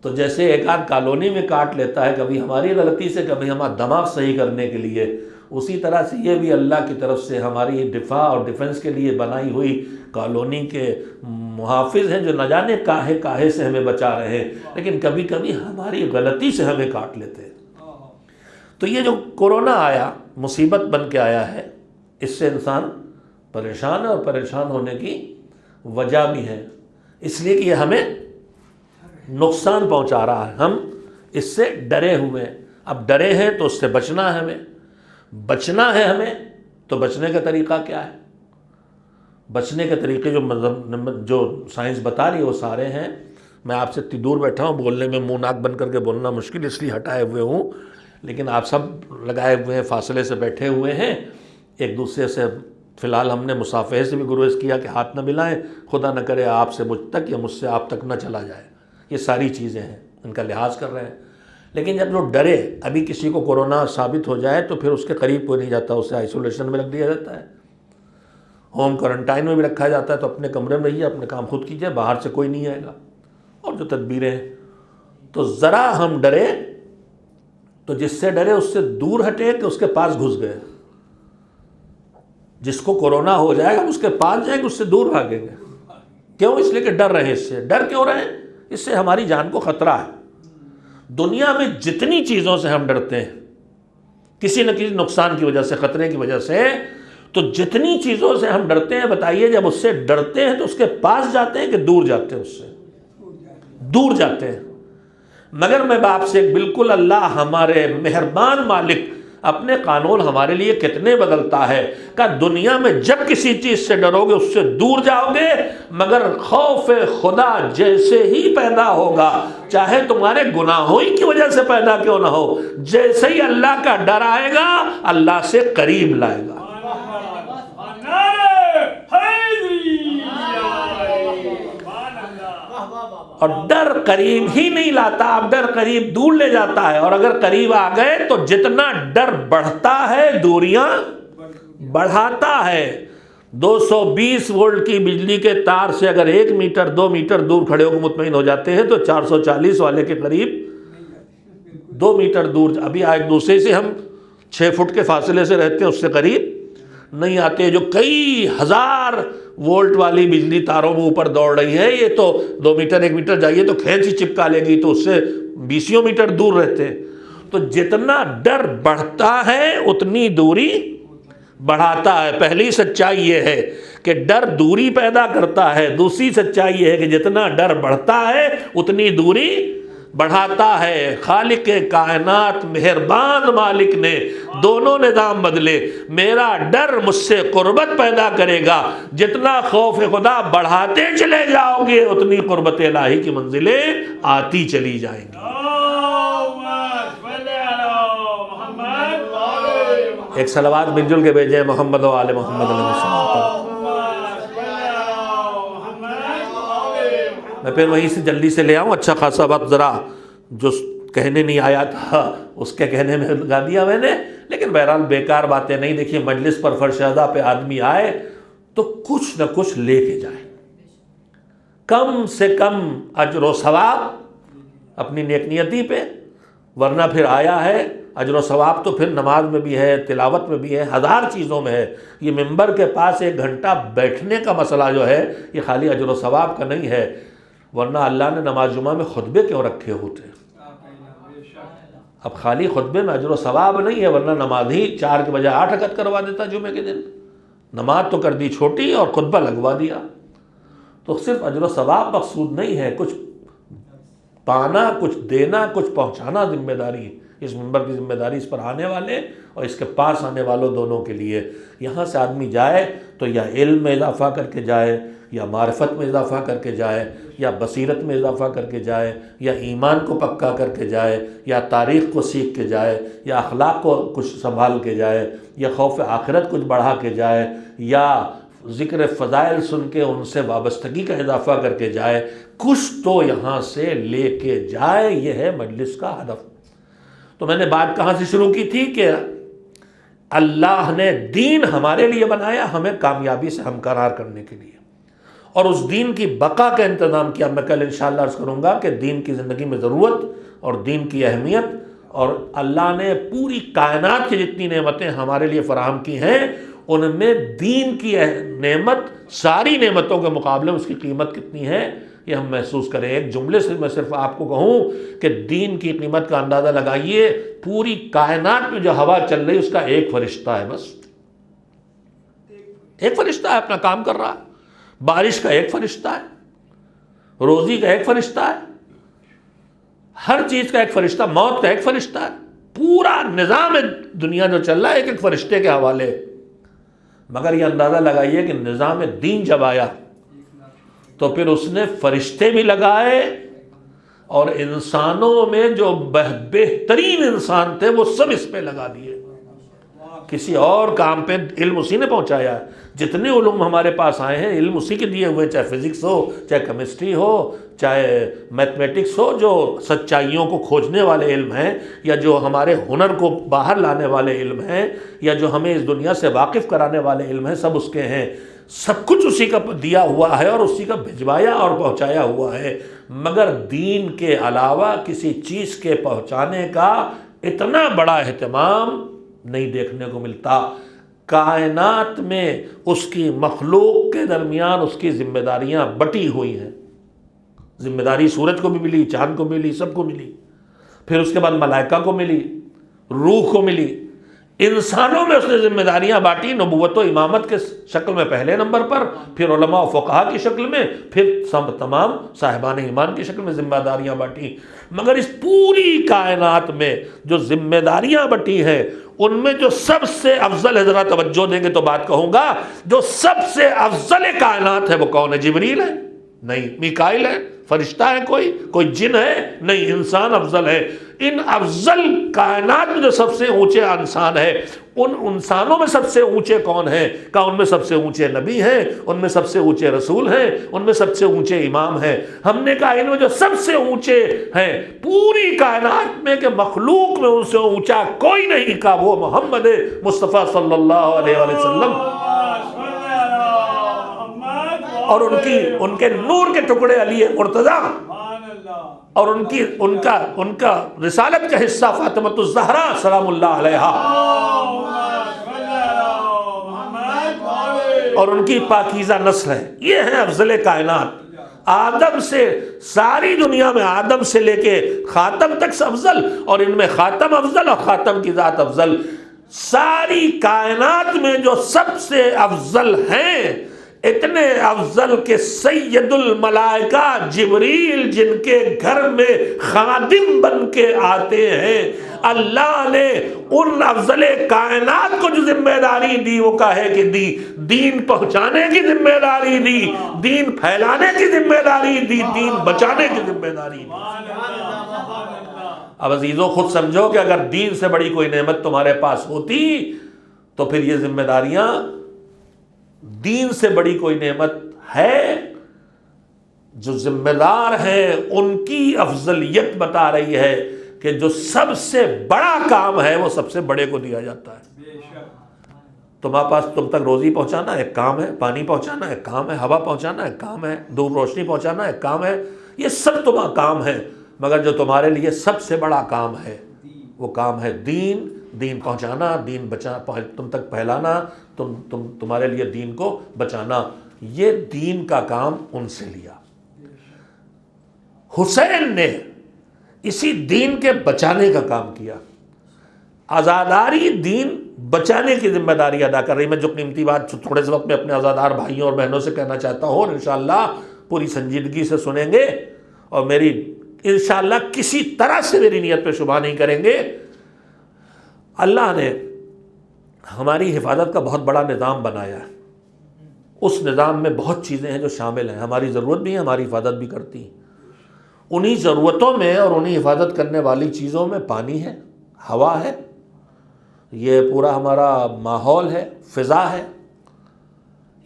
تو جیسے ایک آدھ کالونی میں کاٹ لیتا ہے کبھی ہماری غلطی سے کبھی ہمارا دماغ صحیح کرنے کے لیے، اسی طرح سے یہ بھی اللہ کی طرف سے ہماری دفاع اور ڈیفنس کے لیے بنائی ہوئی کالونی کے محافظ ہیں جو نہ جانے کاہے سے ہمیں بچا رہے ہیں، لیکن کبھی کبھی ہماری غلطی سے ہمیں کاٹ لیتے ہیں۔ تو یہ جو کورونا آیا مصیبت بن کے آیا ہے، اس سے انسان پریشان ہے، اور پریشان ہونے کی وجہ بھی ہے، اس لیے کہ یہ ہمیں نقصان پہنچا رہا ہے، ہم اس سے ڈرے ہوئے ہیں۔ اب ڈرے ہیں تو اس سے بچنا ہے، ہمیں بچنا ہے ہمیں، تو بچنے کا طریقہ کیا ہے؟ بچنے کے طریقے جو سائنس بتا رہی ہے وہ سارے ہیں۔ میں آپ سے اتنی دور بیٹھا ہوں، بولنے میں منہ ناک بند کر کے بولنا مشکل اس لیے ہٹائے ہوئے ہوں، لیکن آپ سب لگائے ہوئے ہیں، فاصلے سے بیٹھے ہوئے ہیں ایک دوسرے سے۔ فی الحال ہم نے مصافحے سے بھی گریز کیا کہ ہاتھ نہ ملائیں، خدا نہ کرے آپ سے مجھ تک یا مجھ سے آپ تک نہ چلا جائے، یہ ساری چیزیں ہیں، ان کا لحاظ کر رہے ہیں۔ لیکن جب لوگ ڈرے، ابھی کسی کو کورونا ثابت ہو جائے تو پھر اس کے قریب کوئی نہیں جاتا، اسے آئسولیشن میں رکھ دیا جاتا ہے، ہوم کوارنٹائن میں بھی رکھا جاتا ہے، تو اپنے کمرے میں رہیے، اپنے کام خود کیجیے، باہر سے کوئی نہیں آئے گا، اور جو تدبیریں ہیں۔ تو ذرا ہم ڈرے تو جس سے ڈرے اس سے دور ہٹے کہ اس کے پاس گھس گئے۔ جس کو کورونا ہو جائے گا اس کے پاس جائیں گے، اس سے دور بھاگیں گے۔ کیوں؟ اس لیے کہ ڈر رہے ہیں اس سے۔ ڈر کیوں رہے ہیں؟ اس سے ہماری جان کو خطرہ ہے۔ دنیا میں جتنی چیزوں سے ہم ڈرتے ہیں کسی نہ کسی نقصان کی وجہ سے، خطرے کی وجہ سے، تو جتنی چیزوں سے ہم ڈرتے ہیں، بتائیے جب اس سے ڈرتے ہیں تو اس کے پاس جاتے ہیں کہ دور جاتے ہیں؟ اس سے دور جاتے ہیں۔ مگر میں باپ سے بالکل اللہ ہمارے مہربان مالک اپنے قانون ہمارے لیے کتنے بدلتا ہے کہ دنیا میں جب کسی چیز سے ڈرو گے اس سے دور جاؤ گے، مگر خوف خدا جیسے ہی پیدا ہوگا، چاہے تمہارے گناہوں کی وجہ سے پیدا کیوں نہ ہو، جیسے ہی اللہ کا ڈر آئے گا اللہ سے قریب لائے گا۔ اور ڈر قریب ہی نہیں لاتا، اب ڈر قریب دور لے جاتا ہے، اور اگر قریب آ گئے تو جتنا ڈر بڑھتا ہے دوریاں بڑھاتا ہے۔ 220 وولٹ کی بجلی کے تار سے اگر 1 میٹر 2 میٹر دور کھڑے ہو کے مطمئن ہو جاتے ہیں تو 440 والے کے قریب 2 میٹر دور، ابھی ایک دوسرے سے ہم 6 فٹ کے فاصلے سے رہتے ہیں، اس سے قریب نہیں آتے۔ جو کئی ہزار وولٹ والی بجلی تاروں میں اوپر دوڑ رہی ہے، یہ تو 2 میٹر 1 میٹر جائیے تو کھینچ ہی چپکا لے گی، تو اس سے 20 میٹر دور رہتے ہیں۔ تو جتنا ڈر بڑھتا ہے اتنی دوری بڑھاتا ہے۔ پہلی سچائی یہ ہے کہ ڈر دوری پیدا کرتا ہے، دوسری سچائی یہ ہے کہ جتنا ڈر بڑھتا ہے اتنی دوری بڑھاتا ہے۔ خالق کائنات مہربان مالک نے دونوں نظام بدلے۔ میرا ڈر مجھ سے قربت پیدا کرے گا، جتنا خوف خدا بڑھاتے چلے جاؤ گے اتنی قربت الہی کی منزلیں آتی چلی جائیں گی۔ ایک صلوات مل جل کے بھیجیں محمد و آل محمد علیہ وسلم۔ میں پھر وہیں سے جلدی سے لے آؤں، اچھا خاصا وقت ذرا جو کہنے نہیں آیا تھا اس کے کہنے میں لگا دیا میں نے، لیکن بہرحال بیکار باتیں نہیں۔ دیکھیے مجلس پر فرشادہ پہ آدمی آئے تو کچھ نہ کچھ لے کے جائے، کم سے کم اجر و ثواب اپنی نیک نیتی پہ، ورنہ پھر آیا ہے اجر و ثواب تو پھر نماز میں بھی ہے، تلاوت میں بھی ہے، ہزار چیزوں میں ہے۔ یہ ممبر کے پاس 1 گھنٹہ بیٹھنے کا مسئلہ جو ہے یہ خالی اجر و ثواب کا نہیں ہے، ورنہ اللہ نے نماز جمعہ میں خطبے کیوں رکھے ہوتے ہیں؟ اب خالی خطبے میں اجر و ثواب نہیں ہے، ورنہ نماز ہی 4 کے بجائے 8 رکعت کروا دیتا جمعے کے دن۔ نماز تو کر دی چھوٹی اور خطبہ لگوا دیا۔ تو صرف اجر و ثواب مقصود نہیں ہے، کچھ پانا، کچھ دینا، کچھ پہنچانا ذمہ داری ہے۔ اس منبر کی ذمہ داری اس پر آنے والے اور اس کے پاس آنے والوں دونوں کے لیے۔ یہاں سے آدمی جائے تو یا علم میں اضافہ کر کے جائے، یا معرفت میں اضافہ کر کے جائے، یا بصیرت میں اضافہ کر کے جائے، یا ایمان کو پکا کر کے جائے، یا تاریخ کو سیکھ کے جائے، یا اخلاق کو کچھ سنبھال کے جائے، یا خوف آخرت کچھ بڑھا کے جائے، یا ذکر فضائل سن کے ان سے وابستگی کا اضافہ کر کے جائے، کچھ تو یہاں سے لے کے جائے۔ یہ ہے مجلس کا ہدف۔ تو میں نے بات کہاں سے شروع کی تھی کہ اللہ نے دین ہمارے لیے بنایا، ہمیں کامیابی سے ہمکنار کرنے کے لیے، اور اس دین کی بقا کا انتظام کیا۔ میں کل انشاءاللہ عرض کروں گا کہ دین کی زندگی میں ضرورت اور دین کی اہمیت، اور اللہ نے پوری کائنات کی جتنی نعمتیں ہمارے لیے فراہم کی ہیں ان میں دین کی نعمت ساری نعمتوں کے مقابلے اس کی قیمت کتنی ہے یہ ہم محسوس کریں۔ ایک جملے سے میں صرف آپ کو کہوں کہ دین کی قیمت کا اندازہ لگائیے، پوری کائنات میں جو ہوا چل رہی ہے اس کا ایک فرشتہ ہے، بس ایک فرشتہ ہے، اپنا کام کر رہا ہے۔ بارش کا ایک فرشتہ ہے، روزی کا ایک فرشتہ ہے، ہر چیز کا ایک فرشتہ، موت کا ایک فرشتہ ہے، پورا نظام دنیا جو چل رہا ہے ایک ایک فرشتے کے حوالے۔ مگر یہ اندازہ لگائیے کہ نظام دین جب آیا تو پھر اس نے فرشتے بھی لگائے، اور انسانوں میں جو بہترین انسان تھے وہ سب اس پہ لگا دیے۔ کسی اور کام پہ علم اسی نے پہنچایا ہے۔ جتنے علوم ہمارے پاس آئے ہیں علم اسی کے دیے ہوئے، چاہے فزکس ہو، چاہے کیمسٹری ہو، چاہے میتھمیٹکس ہو، جو سچائیوں کو کھوجنے والے علم ہیں، یا جو ہمارے ہنر کو باہر لانے والے علم ہیں، یا جو ہمیں اس دنیا سے واقف کرانے والے علم ہیں، سب اس کے ہیں۔ سب کچھ اسی کا دیا ہوا ہے اور اسی کا بھجوایا اور پہنچایا ہوا ہے، مگر دین کے علاوہ کسی چیز کے پہنچانے کا اتنا بڑا اہتمام نہیں دیکھنے کو ملتا۔ کائنات میں اس کی مخلوق کے درمیان اس کی ذمہ داریاں بٹی ہوئی ہیں۔ ذمہ داری سورج کو بھی ملی، چاند کو ملی، سب کو ملی، پھر اس کے بعد ملائکہ کو ملی، روح کو ملی۔ انسانوں میں اس نے ذمہ داریاں بانٹی، نبوت و امامت کے شکل میں پہلے نمبر پر، پھر علماء و فقہا کی شکل میں، پھر سب تمام صاحبان ایمان کی شکل میں ذمہ داریاں بانٹی۔ مگر اس پوری کائنات میں جو ذمہ داریاں بٹی ہیں ان میں جو سب سے افضل ہے، ذرا توجہ دیں گے تو بات کہوں گا، جو سب سے افضل کائنات ہے وہ کون ہے؟ جبریل ہے؟ نہیں۔ میکائیل ہے؟ فرشتہ ہے کوئی جن ہے؟ نہیں، انسان افضل ہے۔ ان افضل کائنات میں جو سب سے اونچے انسان ہے، ان انسانوں میں سب سے اونچے کون ہیں؟ کہا ان میں سب سے اونچے نبی ہیں، ان میں سب سے اونچے رسول ہیں، ان میں سب سے اونچے امام ہیں۔ ہم نے کہا ان میں جو سب سے اونچے ہیں پوری کائنات میں کہ مخلوق میں ان سے اونچا کوئی نہیں، کہا وہ محمد مصطفیٰ صلی اللہ علیہ وسلم، اور ان کے نور کے ٹکڑے علی مرتضیٰ، اور ان کا رسالت کا حصہ فاطمۃ الزہرا سلام اللہ علیہا، اور ان کی پاکیزہ نسل ہے۔ یہ ہے افضل کائنات۔ آدم سے ساری دنیا میں آدم سے لے کے خاتم تک سے افضل، اور ان میں خاتم افضل اور خاتم کی ذات افضل۔ ساری کائنات میں جو سب سے افضل ہیں، اتنے افضل کہ سید الملائکہ جبریل جن کے گھر میں خادم بن کے آتے ہیں، اللہ نے ان افضل کائنات کو جو ذمہ داری دی وہ کہے کہ دی، دین پہنچانے کی ذمہ داری دی، دین پھیلانے کی ذمہ داری دی، دین بچانے کی ذمہ داری دی۔ اب عزیزوں خود سمجھو کہ اگر دین سے بڑی کوئی نعمت تمہارے پاس ہوتی تو پھر یہ ذمہ داریاں، دین سے بڑی کوئی نعمت ہے، جو ذمہ دار ہیں ان کی افضلیت بتا رہی ہے کہ جو سب سے بڑا کام ہے وہ سب سے بڑے کو دیا جاتا ہے۔ تمہارے پاس تم تک روزی پہنچانا ایک کام ہے، پانی پہنچانا ایک کام ہے، ہوا پہنچانا ایک کام ہے، دور روشنی پہنچانا ایک کام ہے، یہ سب تمہارا کام ہے، مگر جو تمہارے لیے سب سے بڑا کام ہے وہ کام ہے دین، دین پہنچانا، دین تم تک پھیلانا، تمہارے لیے دین کو بچانا۔ یہ دین کا کام ان سے لیا۔ حسین نے اسی دین کے بچانے کا کام کیا۔ عزاداری دین بچانے کی ذمہ داری ادا کر رہی۔ میں جو قیمتی بات تھوڑے سے وقت میں اپنے عزادار بھائیوں اور بہنوں سے کہنا چاہتا ہوں، اور انشاءاللہ پوری سنجیدگی سے سنیں گے، اور میری انشاءاللہ کسی طرح سے میری نیت پہ شبہ نہیں کریں گے۔ اللہ نے ہماری حفاظت کا بہت بڑا نظام بنایا ہے۔ اس نظام میں بہت چیزیں ہیں جو شامل ہیں، ہماری ضرورت بھی ہے، ہماری حفاظت بھی کرتی ہیں۔ انہی ضرورتوں میں اور انہی حفاظت کرنے والی چیزوں میں پانی ہے، ہوا ہے، یہ پورا ہمارا ماحول ہے، فضا ہے،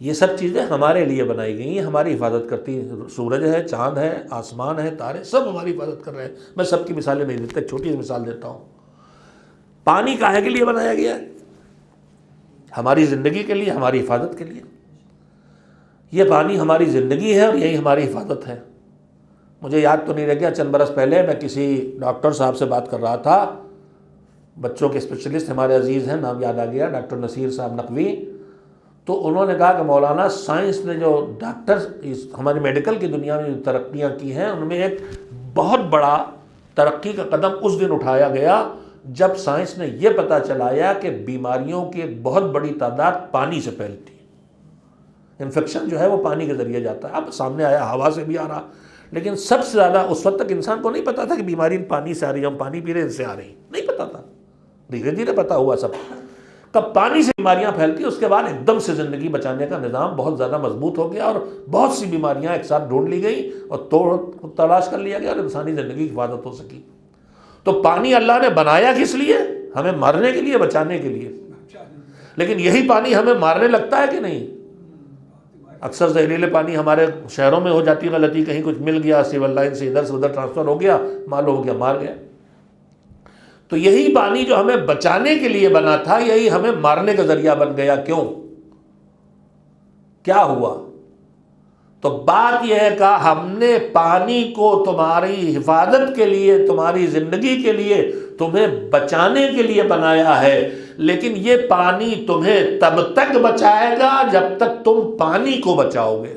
یہ سب چیزیں ہمارے لیے بنائی گئی ہیں، ہماری حفاظت کرتی ہیں۔ سورج ہے، چاند ہے، آسمان ہے، تارے، سب ہماری حفاظت کر رہے ہیں۔ میں سب کی مثالیں نہیں دیتا، ایک چھوٹی سی مثال دیتا ہوں۔ پانی کاہے کے لیے بنایا گیا ہے؟ ہماری زندگی کے لیے، ہماری حفاظت کے لیے۔ یہ پانی ہماری زندگی ہے اور یہی ہماری حفاظت ہے۔ مجھے یاد تو نہیں رہ گیا، چند برس پہلے میں کسی ڈاکٹر صاحب سے بات کر رہا تھا، بچوں کے اسپیشلسٹ ہمارے عزیز ہیں، نام یاد آ گیا، ڈاکٹر نصیر صاحب نقوی۔ تو انہوں نے کہا کہ مولانا سائنس نے جو ڈاکٹر ہماری میڈیکل کی دنیا میں جو ترقیاں کی ہیں، ان میں ایک بہت بڑا ترقی کا قدم اس دن اٹھایا گیا جب سائنس نے یہ پتہ چلایا کہ بیماریوں کی ایک بہت بڑی تعداد پانی سے پھیلتی ہے۔ انفیکشن جو ہے وہ پانی کے ذریعے جاتا ہے، اب سامنے آیا ہوا سے بھی آ رہا، لیکن سب سے زیادہ اس وقت تک انسان کو نہیں پتا تھا کہ بیماری پانی سے آ رہی ہے، ہم پانی پی رہے ہیں ان سے آ رہی، نہیں پتا تھا، دھیرے دھیرے پتا ہوا سب۔ تب پانی سے بیماریاں پھیلتی، اس کے بعد ایک دم سے زندگی بچانے کا نظام بہت زیادہ مضبوط ہو گیا اور بہت سی بیماریاں ایک ساتھ ڈھونڈ لی گئی اور تلاش کر لیا گیا اور انسانی زندگی کی حفاظت ہو سکی۔ تو پانی اللہ نے بنایا کس لیے؟ ہمیں مارنے کے لیے، بچانے کے لیے۔ لیکن یہی پانی ہمیں مارنے لگتا ہے کہ نہیں؟ اکثر زہریلے پانی ہمارے شہروں میں ہو جاتی غلطی، کہیں کچھ مل گیا، سیول لائن سے ادھر سے ادھر ٹرانسفر ہو گیا، معلوم ہو گیا مار گیا۔ تو یہی پانی جو ہمیں بچانے کے لیے بنا تھا، یہی ہمیں مارنے کا ذریعہ بن گیا۔ کیوں؟ کیا ہوا؟ تو بات یہ ہے کہ ہم نے پانی کو تمہاری حفاظت کے لیے، تمہاری زندگی کے لیے، تمہیں بچانے کے لیے بنایا ہے، لیکن یہ پانی تمہیں تب تک بچائے گا جب تک تم پانی کو بچاؤ گے۔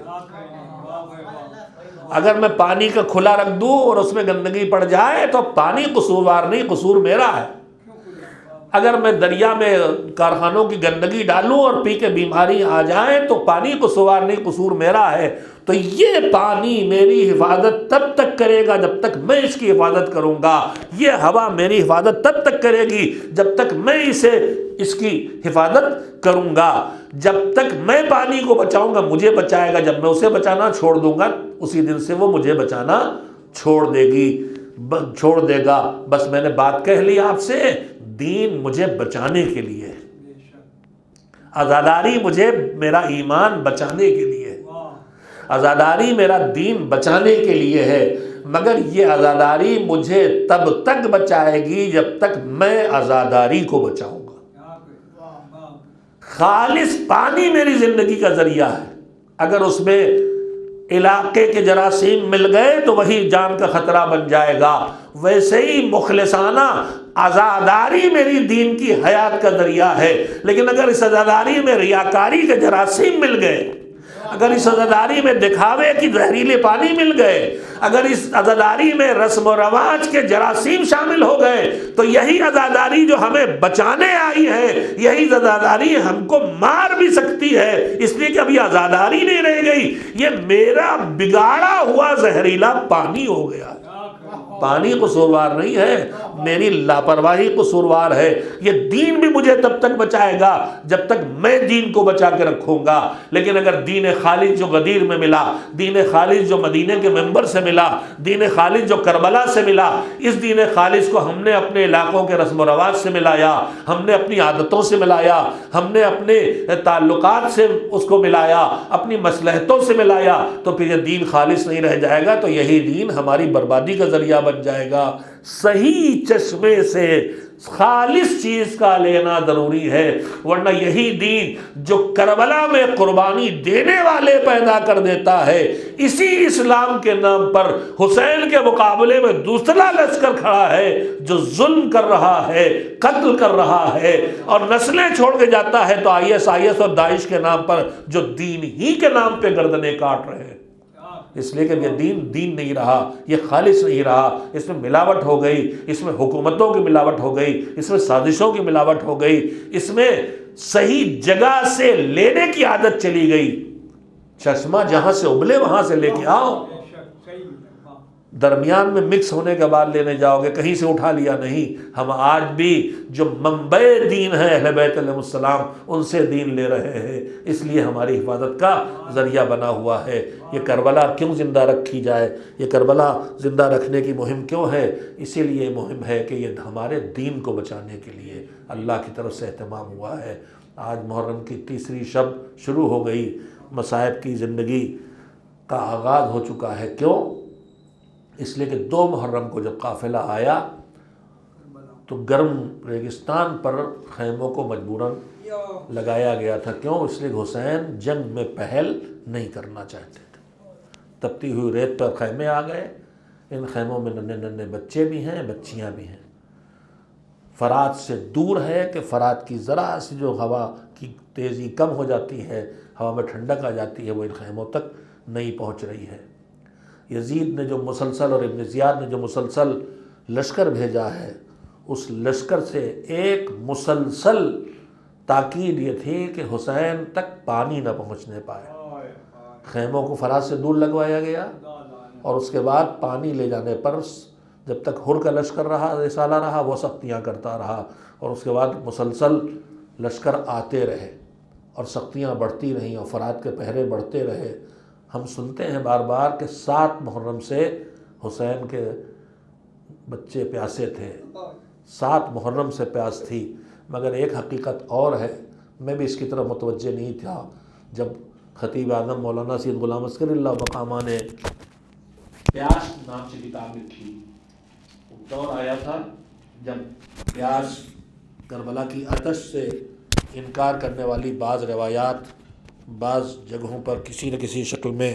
اگر میں پانی کا کھلا رکھ دوں اور اس میں گندگی پڑ جائے تو پانی قصوروار نہیں، قصور میرا ہے۔ اگر میں دریا میں کارخانوں کی گندگی ڈالوں اور پی کے بیماری آ جائے تو پانی قصوروار نہیں، قصور میرا ہے۔ تو یہ پانی میری حفاظت تب تک کرے گا جب تک میں اس کی حفاظت کروں گا، یہ ہوا میری حفاظت تب تک کرے گی جب تک میں اس کی حفاظت کروں گا۔ جب تک میں پانی کو بچاؤں گا مجھے بچائے گا، جب میں اسے بچانا چھوڑ دوں گا اسی دن سے وہ مجھے بچانا چھوڑ دے گا۔ بس میں نے بات کہہ لی آپ سے، دین مجھے بچانے کے لیے، عزاداری مجھے میرا ایمان بچانے کے لیے، عزاداری میرا دین بچانے کے لیے ہے، مگر یہ عزاداری مجھے تب تک بچائے گی جب تک میں عزاداری کو بچاؤں گا۔ خالص پانی میری زندگی کا ذریعہ ہے، اگر اس میں علاقے کے جراثیم مل گئے تو وہی جان کا خطرہ بن جائے گا۔ ویسے ہی مخلصانہ عزاداری میری دین کی حیات کا ذریعہ ہے، لیکن اگر اس عزاداری میں ریاکاری کے جراثیم مل گئے، اگر اس عزاداری میں دکھاوے کی زہریلے پانی مل گئے، اگر اس عزاداری میں رسم و رواج کے جراثیم شامل ہو گئے، تو یہی عزاداری جو ہمیں بچانے آئی ہے، یہی عزاداری ہم کو مار بھی سکتی ہے، اس لیے کہ ابھی عزاداری نہیں رہ گئی، یہ میرا بگاڑا ہوا زہریلا پانی ہو گیا۔ پانی قصوروار نہیں ہے، میری لاپرواہی قصوروار ہے۔ یہ دین بھی مجھے تب تک بچائے گا جب تک میں دین کو بچا کے رکھوں گا، لیکن اگر دین خالص جو غدیر میں ملا، دین خالص جو مدینے کے منبر سے ملا، دین خالص جو کربلا سے ملا، اس دین خالص کو ہم نے اپنے علاقوں کے رسم و رواج سے ملایا، ہم نے اپنی عادتوں سے ملایا، ہم نے اپنے تعلقات سے اس کو ملایا، اپنی مصلحتوں سے ملایا، تو پھر یہ دین خالص نہیں رہ جائے گا، تو یہی دین ہماری بربادی کا ذریعہ بن جائے گا۔ صحیح چشمے سے خالص چیز کا لینا ضروری ہے، ورنہ یہی دین جو کربلا میں قربانی دینے والے پیدا کر دیتا ہے، اسی اسلام کے نام پر حسین کے مقابلے میں دوسرا لشکر کھڑا ہے جو ظلم کر رہا ہے، قتل کر رہا ہے اور نسلیں چھوڑ کے جاتا ہے، تو IS اور داعش کے نام پر جو دین ہی کے نام پہ گردنیں کاٹ رہے ہیں۔ اس لیے کہ یہ دین نہیں رہا، یہ خالص نہیں رہا، اس میں ملاوٹ ہو گئی، اس میں حکومتوں کی ملاوٹ ہو گئی، اس میں سازشوں کی ملاوٹ ہو گئی، اس میں صحیح جگہ سے لینے کی عادت چلی گئی۔ چشمہ جہاں سے ابلے وہاں سے لے کے آؤ، درمیان میں مکس ہونے کے بعد لینے جاؤ گے، کہیں سے اٹھا لیا نہیں۔ ہم آج بھی جو منبع دین ہے اہل بیت علیہ السلام، ان سے دین لے رہے ہیں، اس لیے ہماری حفاظت کا ذریعہ بنا ہوا ہے۔ یہ کربلا کیوں زندہ رکھی جائے، یہ کربلا زندہ رکھنے کی مہم کیوں ہے؟ اسی لیے مہم ہے کہ یہ ہمارے دین کو بچانے کے لیے اللہ کی طرف سے اہتمام ہوا ہے۔ آج محرم کی تیسری شب شروع ہو گئی، مصائب کی زندگی کا آغاز ہو چکا ہے۔ کیوں؟ اس لیے کہ 2 محرم کو جب قافلہ آیا تو گرم ریگستان پر خیموں کو مجبوراً لگایا گیا تھا. کیوں؟ اس لیے حسین جنگ میں پہل نہیں کرنا چاہتے تھے. تپتی ہوئی ریت پر خیمے آ گئے. ان خیموں میں ننھے ننھے بچے بھی ہیں، بچیاں بھی ہیں. فرات سے دور ہے کہ فرات کی ذرا سی جو ہوا کی تیزی کم ہو جاتی ہے، ہوا میں ٹھنڈک آ جاتی ہے، وہ ان خیموں تک نہیں پہنچ رہی ہے. یزید نے جو مسلسل اور ابن زیاد نے جو مسلسل لشکر بھیجا ہے، اس لشکر سے ایک مسلسل تاکید یہ تھی کہ حسین تک پانی نہ پہنچنے پائے. خیموں کو فرات سے دور لگوایا گیا اور اس کے بعد پانی لے جانے پر جب تک ہر کا لشکر رہا، رسالہ رہا، وہ سختیاں کرتا رہا. اور اس کے بعد مسلسل لشکر آتے رہے اور سختیاں بڑھتی رہیں اور فرات کے پہرے بڑھتے رہے. ہم سنتے ہیں بار بار کہ 7 محرم سے حسین کے بچے پیاسے تھے. 7 محرم سے پیاس تھی. مگر ایک حقیقت اور ہے، میں بھی اس کی طرف متوجہ نہیں تھا. جب خطیب اعظم مولانا سید غلام عسکری اللہ مقامہ نے پیاس نام سے کتاب لکھی، دور آیا تھا جب پیاس کربلا کی آتش سے انکار کرنے والی بعض روایات بعض جگہوں پر کسی نہ کسی شکل میں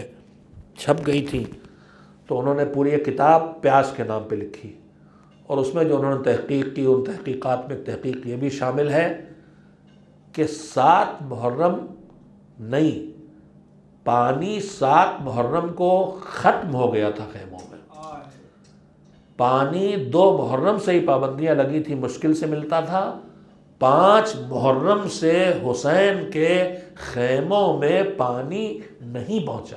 چھپ گئی تھیں، تو انہوں نے پوری ایک کتاب پیاس کے نام پہ لکھی. اور اس میں جو انہوں نے تحقیق کی، ان تحقیقات میں تحقیق یہ بھی شامل ہے کہ 7 محرم نہیں، پانی 7 محرم کو ختم ہو گیا تھا خیموں میں. پانی 2 محرم سے ہی پابندیاں لگی تھی، مشکل سے ملتا تھا. 5 محرم سے حسین کے خیموں میں پانی نہیں پہنچا.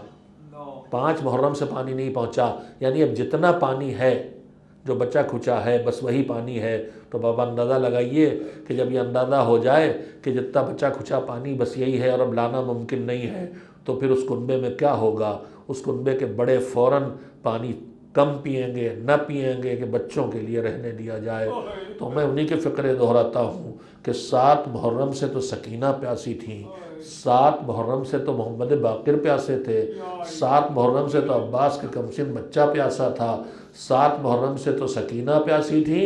5 محرم سے پانی نہیں پہنچا. یعنی اب جتنا پانی ہے جو بچہ کھچا ہے بس وہی پانی ہے. تو بابا اندازہ لگائیے کہ جب یہ اندازہ ہو جائے کہ جتنا بچہ کھچا پانی بس یہی ہے اور اب لانا ممکن نہیں ہے، تو پھر اس کنبے میں کیا ہوگا. اس کنبے کے بڑے فوراً پانی کم پئیں گے، نہ پئیں گے کہ بچوں کے لیے رہنے دیا جائے. تو میں انہی کے فقرے دہراتا ہوں کہ 7 محرم سے تو سکینہ پیاسی تھیں، 7 محرم سے تو محمد باقر پیاسے تھے، 7 محرم سے تو عباس کے کمسن بچہ پیاسا تھا، 7 محرم سے تو سکینہ پیاسی تھی.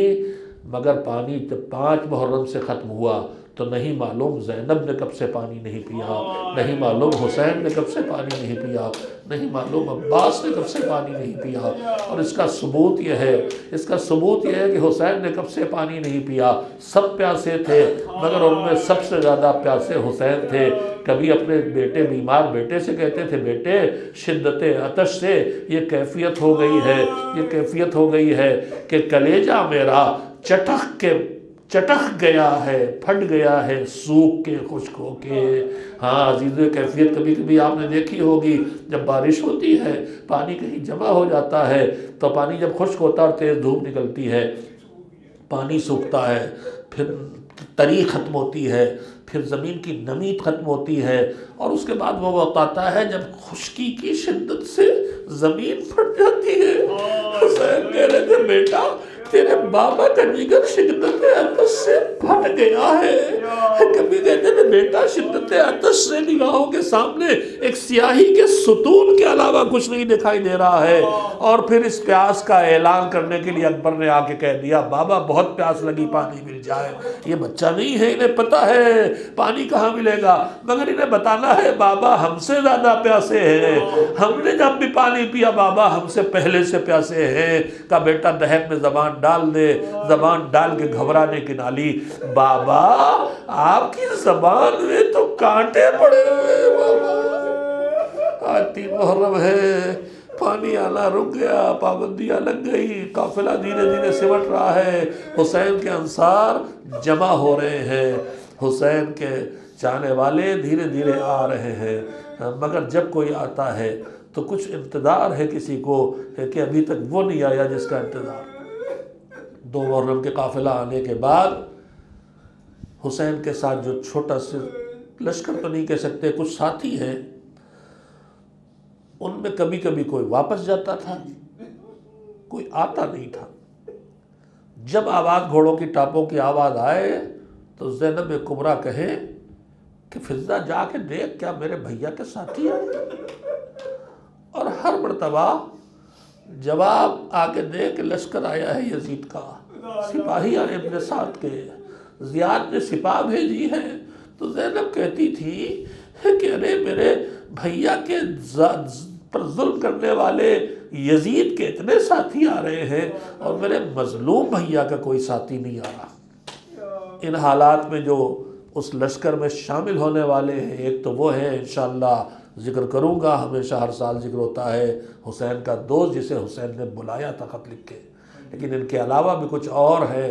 مگر پانی جب 5 محرم سے ختم ہوا تو نہیں معلوم زینب نے کب سے پانی نہیں پیا، نہیں معلوم حسین نے کب سے پانی نہیں پیا، نہیں معلوم عباس نے کب سے پانی نہیں پیا. اور اس کا ثبوت یہ ہے کہ حسین نے کب سے پانی نہیں پیا. سب پیاسے تھے مگر ان میں سب سے زیادہ پیاسے حسین تھے. کبھی اپنے بیٹے بیمار بیٹے سے کہتے تھے، بیٹے شدت عطش سے یہ کیفیت ہو گئی ہے کہ کلیجہ میرا چٹخ گیا ہے، پھٹ گیا ہے سوکھ کے خشک ہو کے. ہاں عزیز، کیفیت کبھی کبھی آپ نے دیکھی ہوگی، جب بارش ہوتی ہے پانی کہیں جمع ہو جاتا ہے تو پانی جب خشک ہوتا ہے اور تیز دھوپ نکلتی ہے پانی سوکھتا ہے، پھر تری ختم ہوتی ہے، پھر زمین کی نمی ختم ہوتی ہے، اور اس کے بعد وہ وقت آتا ہے جب خشکی کی شدت سے زمین پھٹ جاتی ہے. حسین کہہ رہے تھے، بیٹا تیرے بابا کا جگر شدت عطش سے پھٹ گیا ہے. کبھی کہتے تھے، بیٹا شدت عطش سے نگاہوں کے سامنے ایک سیاہی کے ستون کے علاوہ کچھ نہیں دکھائی دے رہا ہے. اور پھر اس پیاس کا اعلان کرنے کے لیے اکبر نے آ کے کہہ دیا، بابا بہت پیاس لگی، پانی مل جائے. یہ بچہ نہیں ہے، انہیں پتہ ہے پانی کہاں ملے گا، مگر انہیں بتانا ہے بابا ہم سے زیادہ پیاسے ہیں، ہم نے جب بھی پانی پیا بابا ہم سے پہلے سے پیاسے ہیں. کہا بیٹا دہن میں زبان ڈال دے، زبان ڈال کے گھبرانے کی نالی. بابا آپ کی زبان میں تو کانٹے پڑے ہوئے بابا. آج 3 محرم ہے، پانی آنا رک گیا، پابندیاں لگ گئی، قافلہ دھیرے دھیرے سمٹ رہا ہے، حسین کے انصار جمع ہو رہے ہیں، حسین کے چاہنے والے دھیرے دھیرے آ رہے ہیں. مگر جب کوئی آتا ہے تو کچھ انتظار ہے کسی کو کہ ابھی تک وہ نہیں آیا جس کا انتظار. 2 محرم کے قافلہ آنے کے بعد حسین کے ساتھ جو چھوٹا سے لشکر تو نہیں کہہ سکتے، کچھ ساتھی ہیں، ان میں کبھی کبھی کوئی واپس جاتا تھا، کوئی آتا نہیں تھا. جب آواز گھوڑوں کی ٹاپوں کی آواز آئے تو زینب کبریٰ کہے کہ فضہ جا کے دیکھ کیا میرے بھیا کے ساتھی آئے. اور ہر مرتبہ جواب آ کے دیکھ لشکر آیا ہے یزید کا. سپاہی آئے اپنے ساتھ کے، زیاد نے سپاہ بھیجی ہے، تو زینب کہتی تھی کہ ارے میرے بھیا کے پر ظلم کرنے والے یزید کے اتنے ساتھی آ رہے ہیں اور میرے مظلوم بھیا کا کوئی ساتھی نہیں آ رہا۔ ان حالات میں جو اس لشکر میں شامل ہونے والے ہیں، ایک تو وہ ہے انشاءاللہ ذکر کروں گا، ہمیشہ ہر سال ذکر ہوتا ہے، حسین کا دوست جسے حسین نے بلایا تھا خط لکھ کے، لیکن ان کے علاوہ بھی کچھ اور ہیں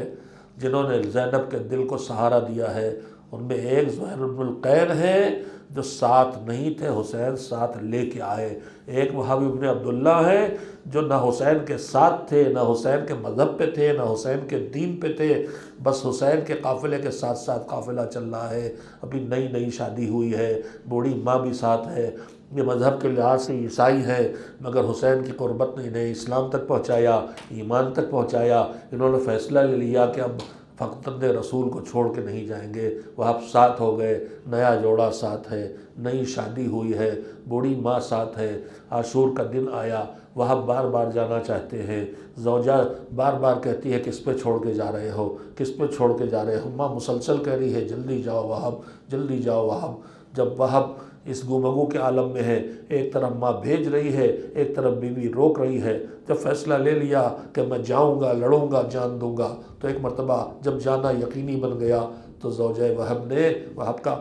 جنہوں نے زینب کے دل کو سہارا دیا ہے۔ ان میں ایک زہیر بن القین ہے جو ساتھ نہیں تھے، حسین ساتھ لے کے آئے۔ ایک وہاب ابن عبداللہ ہے جو نہ حسین کے ساتھ تھے، نہ حسین کے مذہب پہ تھے، نہ حسین کے دین پہ تھے، بس حسین کے قافلے کے ساتھ ساتھ قافلہ چل رہا ہے، ابھی نئی نئی شادی ہوئی ہے، بوڑھی ماں بھی ساتھ ہے، یہ مذہب کے لحاظ سے عیسائی ہے، مگر حسین کی قربت نے انہیں اسلام تک پہنچایا، ایمان تک پہنچایا۔ انہوں نے فیصلہ لے لیا کہ اب فقط رسول کو چھوڑ کے نہیں جائیں گے۔ وہ اب ساتھ ہو گئے، نیا جوڑا ساتھ ہے، نئی شادی ہوئی ہے، بوڑھی ماں ساتھ ہے۔ عاشور کا دن آیا، وہ بار بار جانا چاہتے ہیں، زوجہ بار بار کہتی ہے کس پہ چھوڑ کے جا رہے ہو، کس پہ چھوڑ کے جا رہے ہو؟ ماں مسلسل کہہ رہی ہے جلدی جاؤ وہب، جلدی جاؤ وہب۔ جب وہب اس گفتگو کے عالم میں ہے، ایک طرف ماں بھیج رہی ہے، ایک طرف بیوی روک رہی ہے، جب فیصلہ لے لیا کہ میں جاؤں گا، لڑوں گا، جان دوں گا، تو ایک مرتبہ جب جانا یقینی بن گیا تو زوجہ وہب نے وہب کا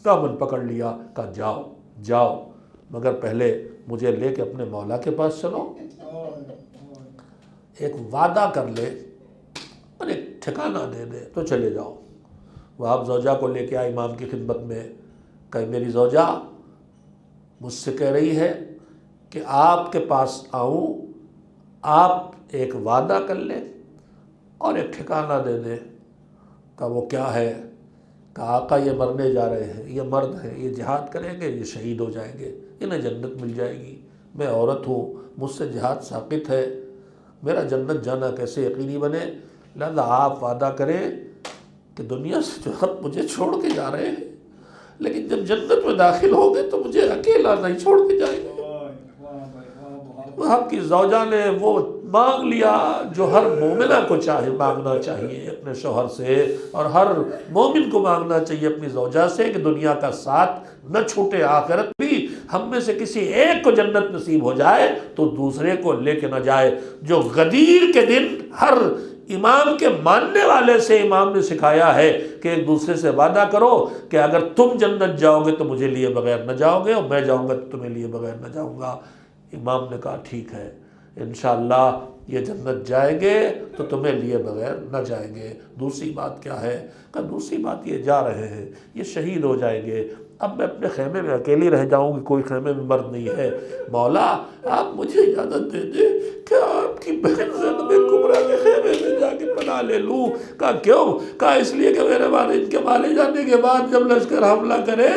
دامن پکڑ لیا، کہا جاؤ جاؤ، مگر پہلے مجھے لے کے اپنے مولا کے پاس چلو، ایک وعدہ کر لے اور ایک ٹھکانہ دے دے تو چلے جاؤ۔ وہب زوجہ کو لے کے آئے امام کی خدمت میں، کہ میری زوجہ مجھ سے کہہ رہی ہے کہ آپ کے پاس آؤں، آپ ایک وعدہ کر لیں اور ایک ٹھکانہ دے دیں۔ کہا وہ کیا ہے؟ کہا آقا یہ مرنے جا رہے ہیں، یہ مرد ہیں، یہ جہاد کریں گے، یہ شہید ہو جائیں گے، انہیں جنت مل جائے گی، میں عورت ہوں، مجھ سے جہاد ساقط ہے، میرا جنت جانا کیسے یقینی بنے؟ لہذا آپ وعدہ کریں کہ دنیا سے جو حق مجھے چھوڑ کے جا رہے ہیں، لیکن جب جنت میں داخل ہوں گے تو مجھے اکیلا نہیں چھوڑ کے جائیں گے۔ وہب کی زوجہ نے وہ مانگ لیا جو ہر مومنہ کو چاہے مانگنا چاہیے اپنے شوہر سے، اور ہر مومن کو مانگنا چاہیے اپنی زوجہ سے، کہ دنیا کا ساتھ نہ چھوٹے، آخرت بھی ہم میں سے کسی ایک کو جنت نصیب ہو جائے تو دوسرے کو لے کے نہ جائے۔ جو غدیر کے دن ہر امام کے ماننے والے سے امام نے سکھایا ہے کہ ایک دوسرے سے وعدہ کرو کہ اگر تم جنت جاؤ گے تو مجھے لیے بغیر نہ جاؤ گے، اور میں جاؤں گا تو تمہیں لیے بغیر نہ جاؤں گا۔ امام نے کہا ٹھیک ہے، انشاءاللہ یہ جنت جائیں گے تو تمہیں لیے بغیر نہ جائیں گے۔ دوسری بات کیا ہے؟ کہ دوسری بات یہ جا رہے ہیں، یہ شہید ہو جائیں گے، اب میں اپنے خیمے میں اکیلی رہ جاؤں گی، کوئی خیمے میں مرد نہیں ہے، مولا آپ مجھے اجازت دے دیں کہ آپ کی بہن زینب کبریٰ کے خیمے میں جا کے پناہ لے لوں۔ کہا کیوں؟ کہا اس لیے کہ میرے والد کے مارے جانے کے بعد جب لشکر حملہ کرے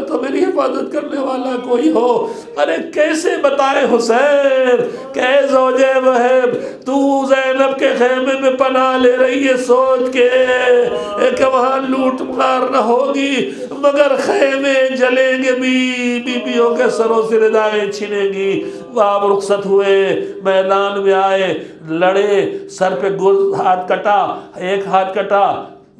تو میری حفاظت کرنے والا کوئی ہو۔ ارے کیسے بتائے حسین کہ اے زوجہ وہب تو زینب کے خیمے میں پناہ لے رہی ہے سوچ کے کہ وہاں لوٹ مار نہ ہوگی، مگر خیمے جلیں گے بھی، بیویوں کے سروں سے ردائیں چھنیں گی۔ وہ آپ رخصت ہوئے، میدان میں آئے، لڑے، سر پہ گرز ہاتھ کٹا، ایک ہاتھ کٹا،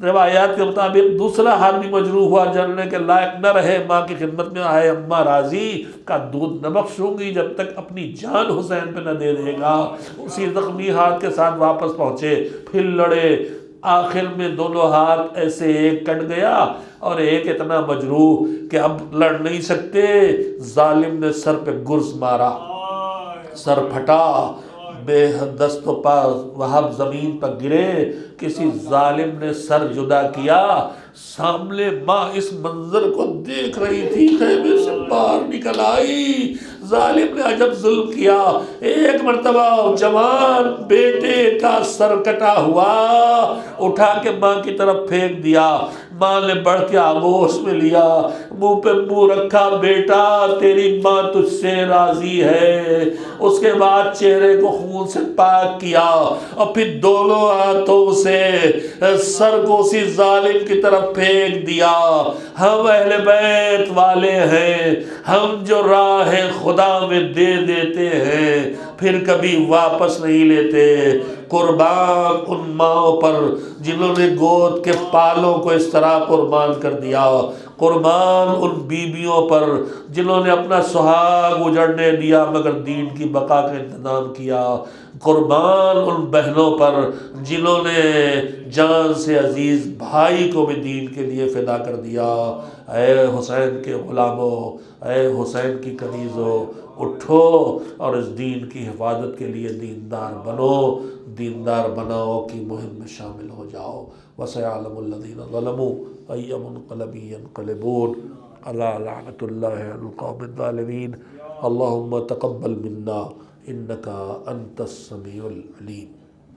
روایات کے مطابق دوسرا ہاتھ بھی مجروح ہوا، جلنے کے لائق نہ رہے۔ ماں کی خدمت میں آئے، اماں راضی کا دودھ نہ بخشوں گی جب تک اپنی جان حسین پہ نہ دے دے گا۔ اسی زخمی ہاتھ کے ساتھ واپس پہنچے، پھر لڑے، آخر میں دونوں ہاتھ ایسے ایک کٹ گیا اور ایک اتنا مجروح کہ اب لڑ نہیں سکتے۔ ظالم نے سر پہ گرز مارا، سر پھٹا، بے دست و پا وہب زمین پر گرے، کسی ظالم نے سر جدا کیا۔ سامنے ماں اس منظر کو دیکھ رہی تھی، خیمے سے باہر نکل آئی، ظالم نے عجب ظلم کیا، ایک مرتبہ جوان بیٹے کا سر کٹا ہوا اٹھا کے ماں کی طرف پھینک دیا۔ ماں نے بڑھ کے آغوش میں لیا، منہ پہ منہ رکھا، بیٹا تیری ماں تجھ سے راضی ہے۔ اس کے بعد چہرے کو خون سے پاک کیا اور پھر دونوں ہاتھوں سے سر کو اسی ظالم کی طرف پھینک دیا۔ ہم اہل بیت والے ہیں، ہم جو راہ خدا میں دے دیتے ہیں پھر کبھی واپس نہیں لیتے۔ قربان ان ماؤں پر جنہوں نے گود کے پالوں کو اس طرح قربان کر دیا، قربان ان بیویوں پر جنہوں نے اپنا سہاگ اجڑنے دیا مگر دین کی بقا کا انتظام کیا، قربان ان بہنوں پر جنہوں نے جان سے عزیز بھائی کو بھی دین کے لیے فدا کر دیا۔ اے حسین کے غلاموں، اے حسین کی کنیزوں، اٹھو اور اس دین کی حفاظت کے لیے دیندار بنو، دیندار بناؤ کی مہم میں شامل ہو جاؤ۔ وَسَيَعْلَمُ الَّذِينَ ظَلَمُوا أَيَّ مُنقَلَبٍ يَنقَلِبُونَ أَلَا لَعْنَةُ اللَّهِ عَلَى الْقَوْمِ الظَّالِمِينَ اللهم تقبل منا إنك أنت السميع العليم۔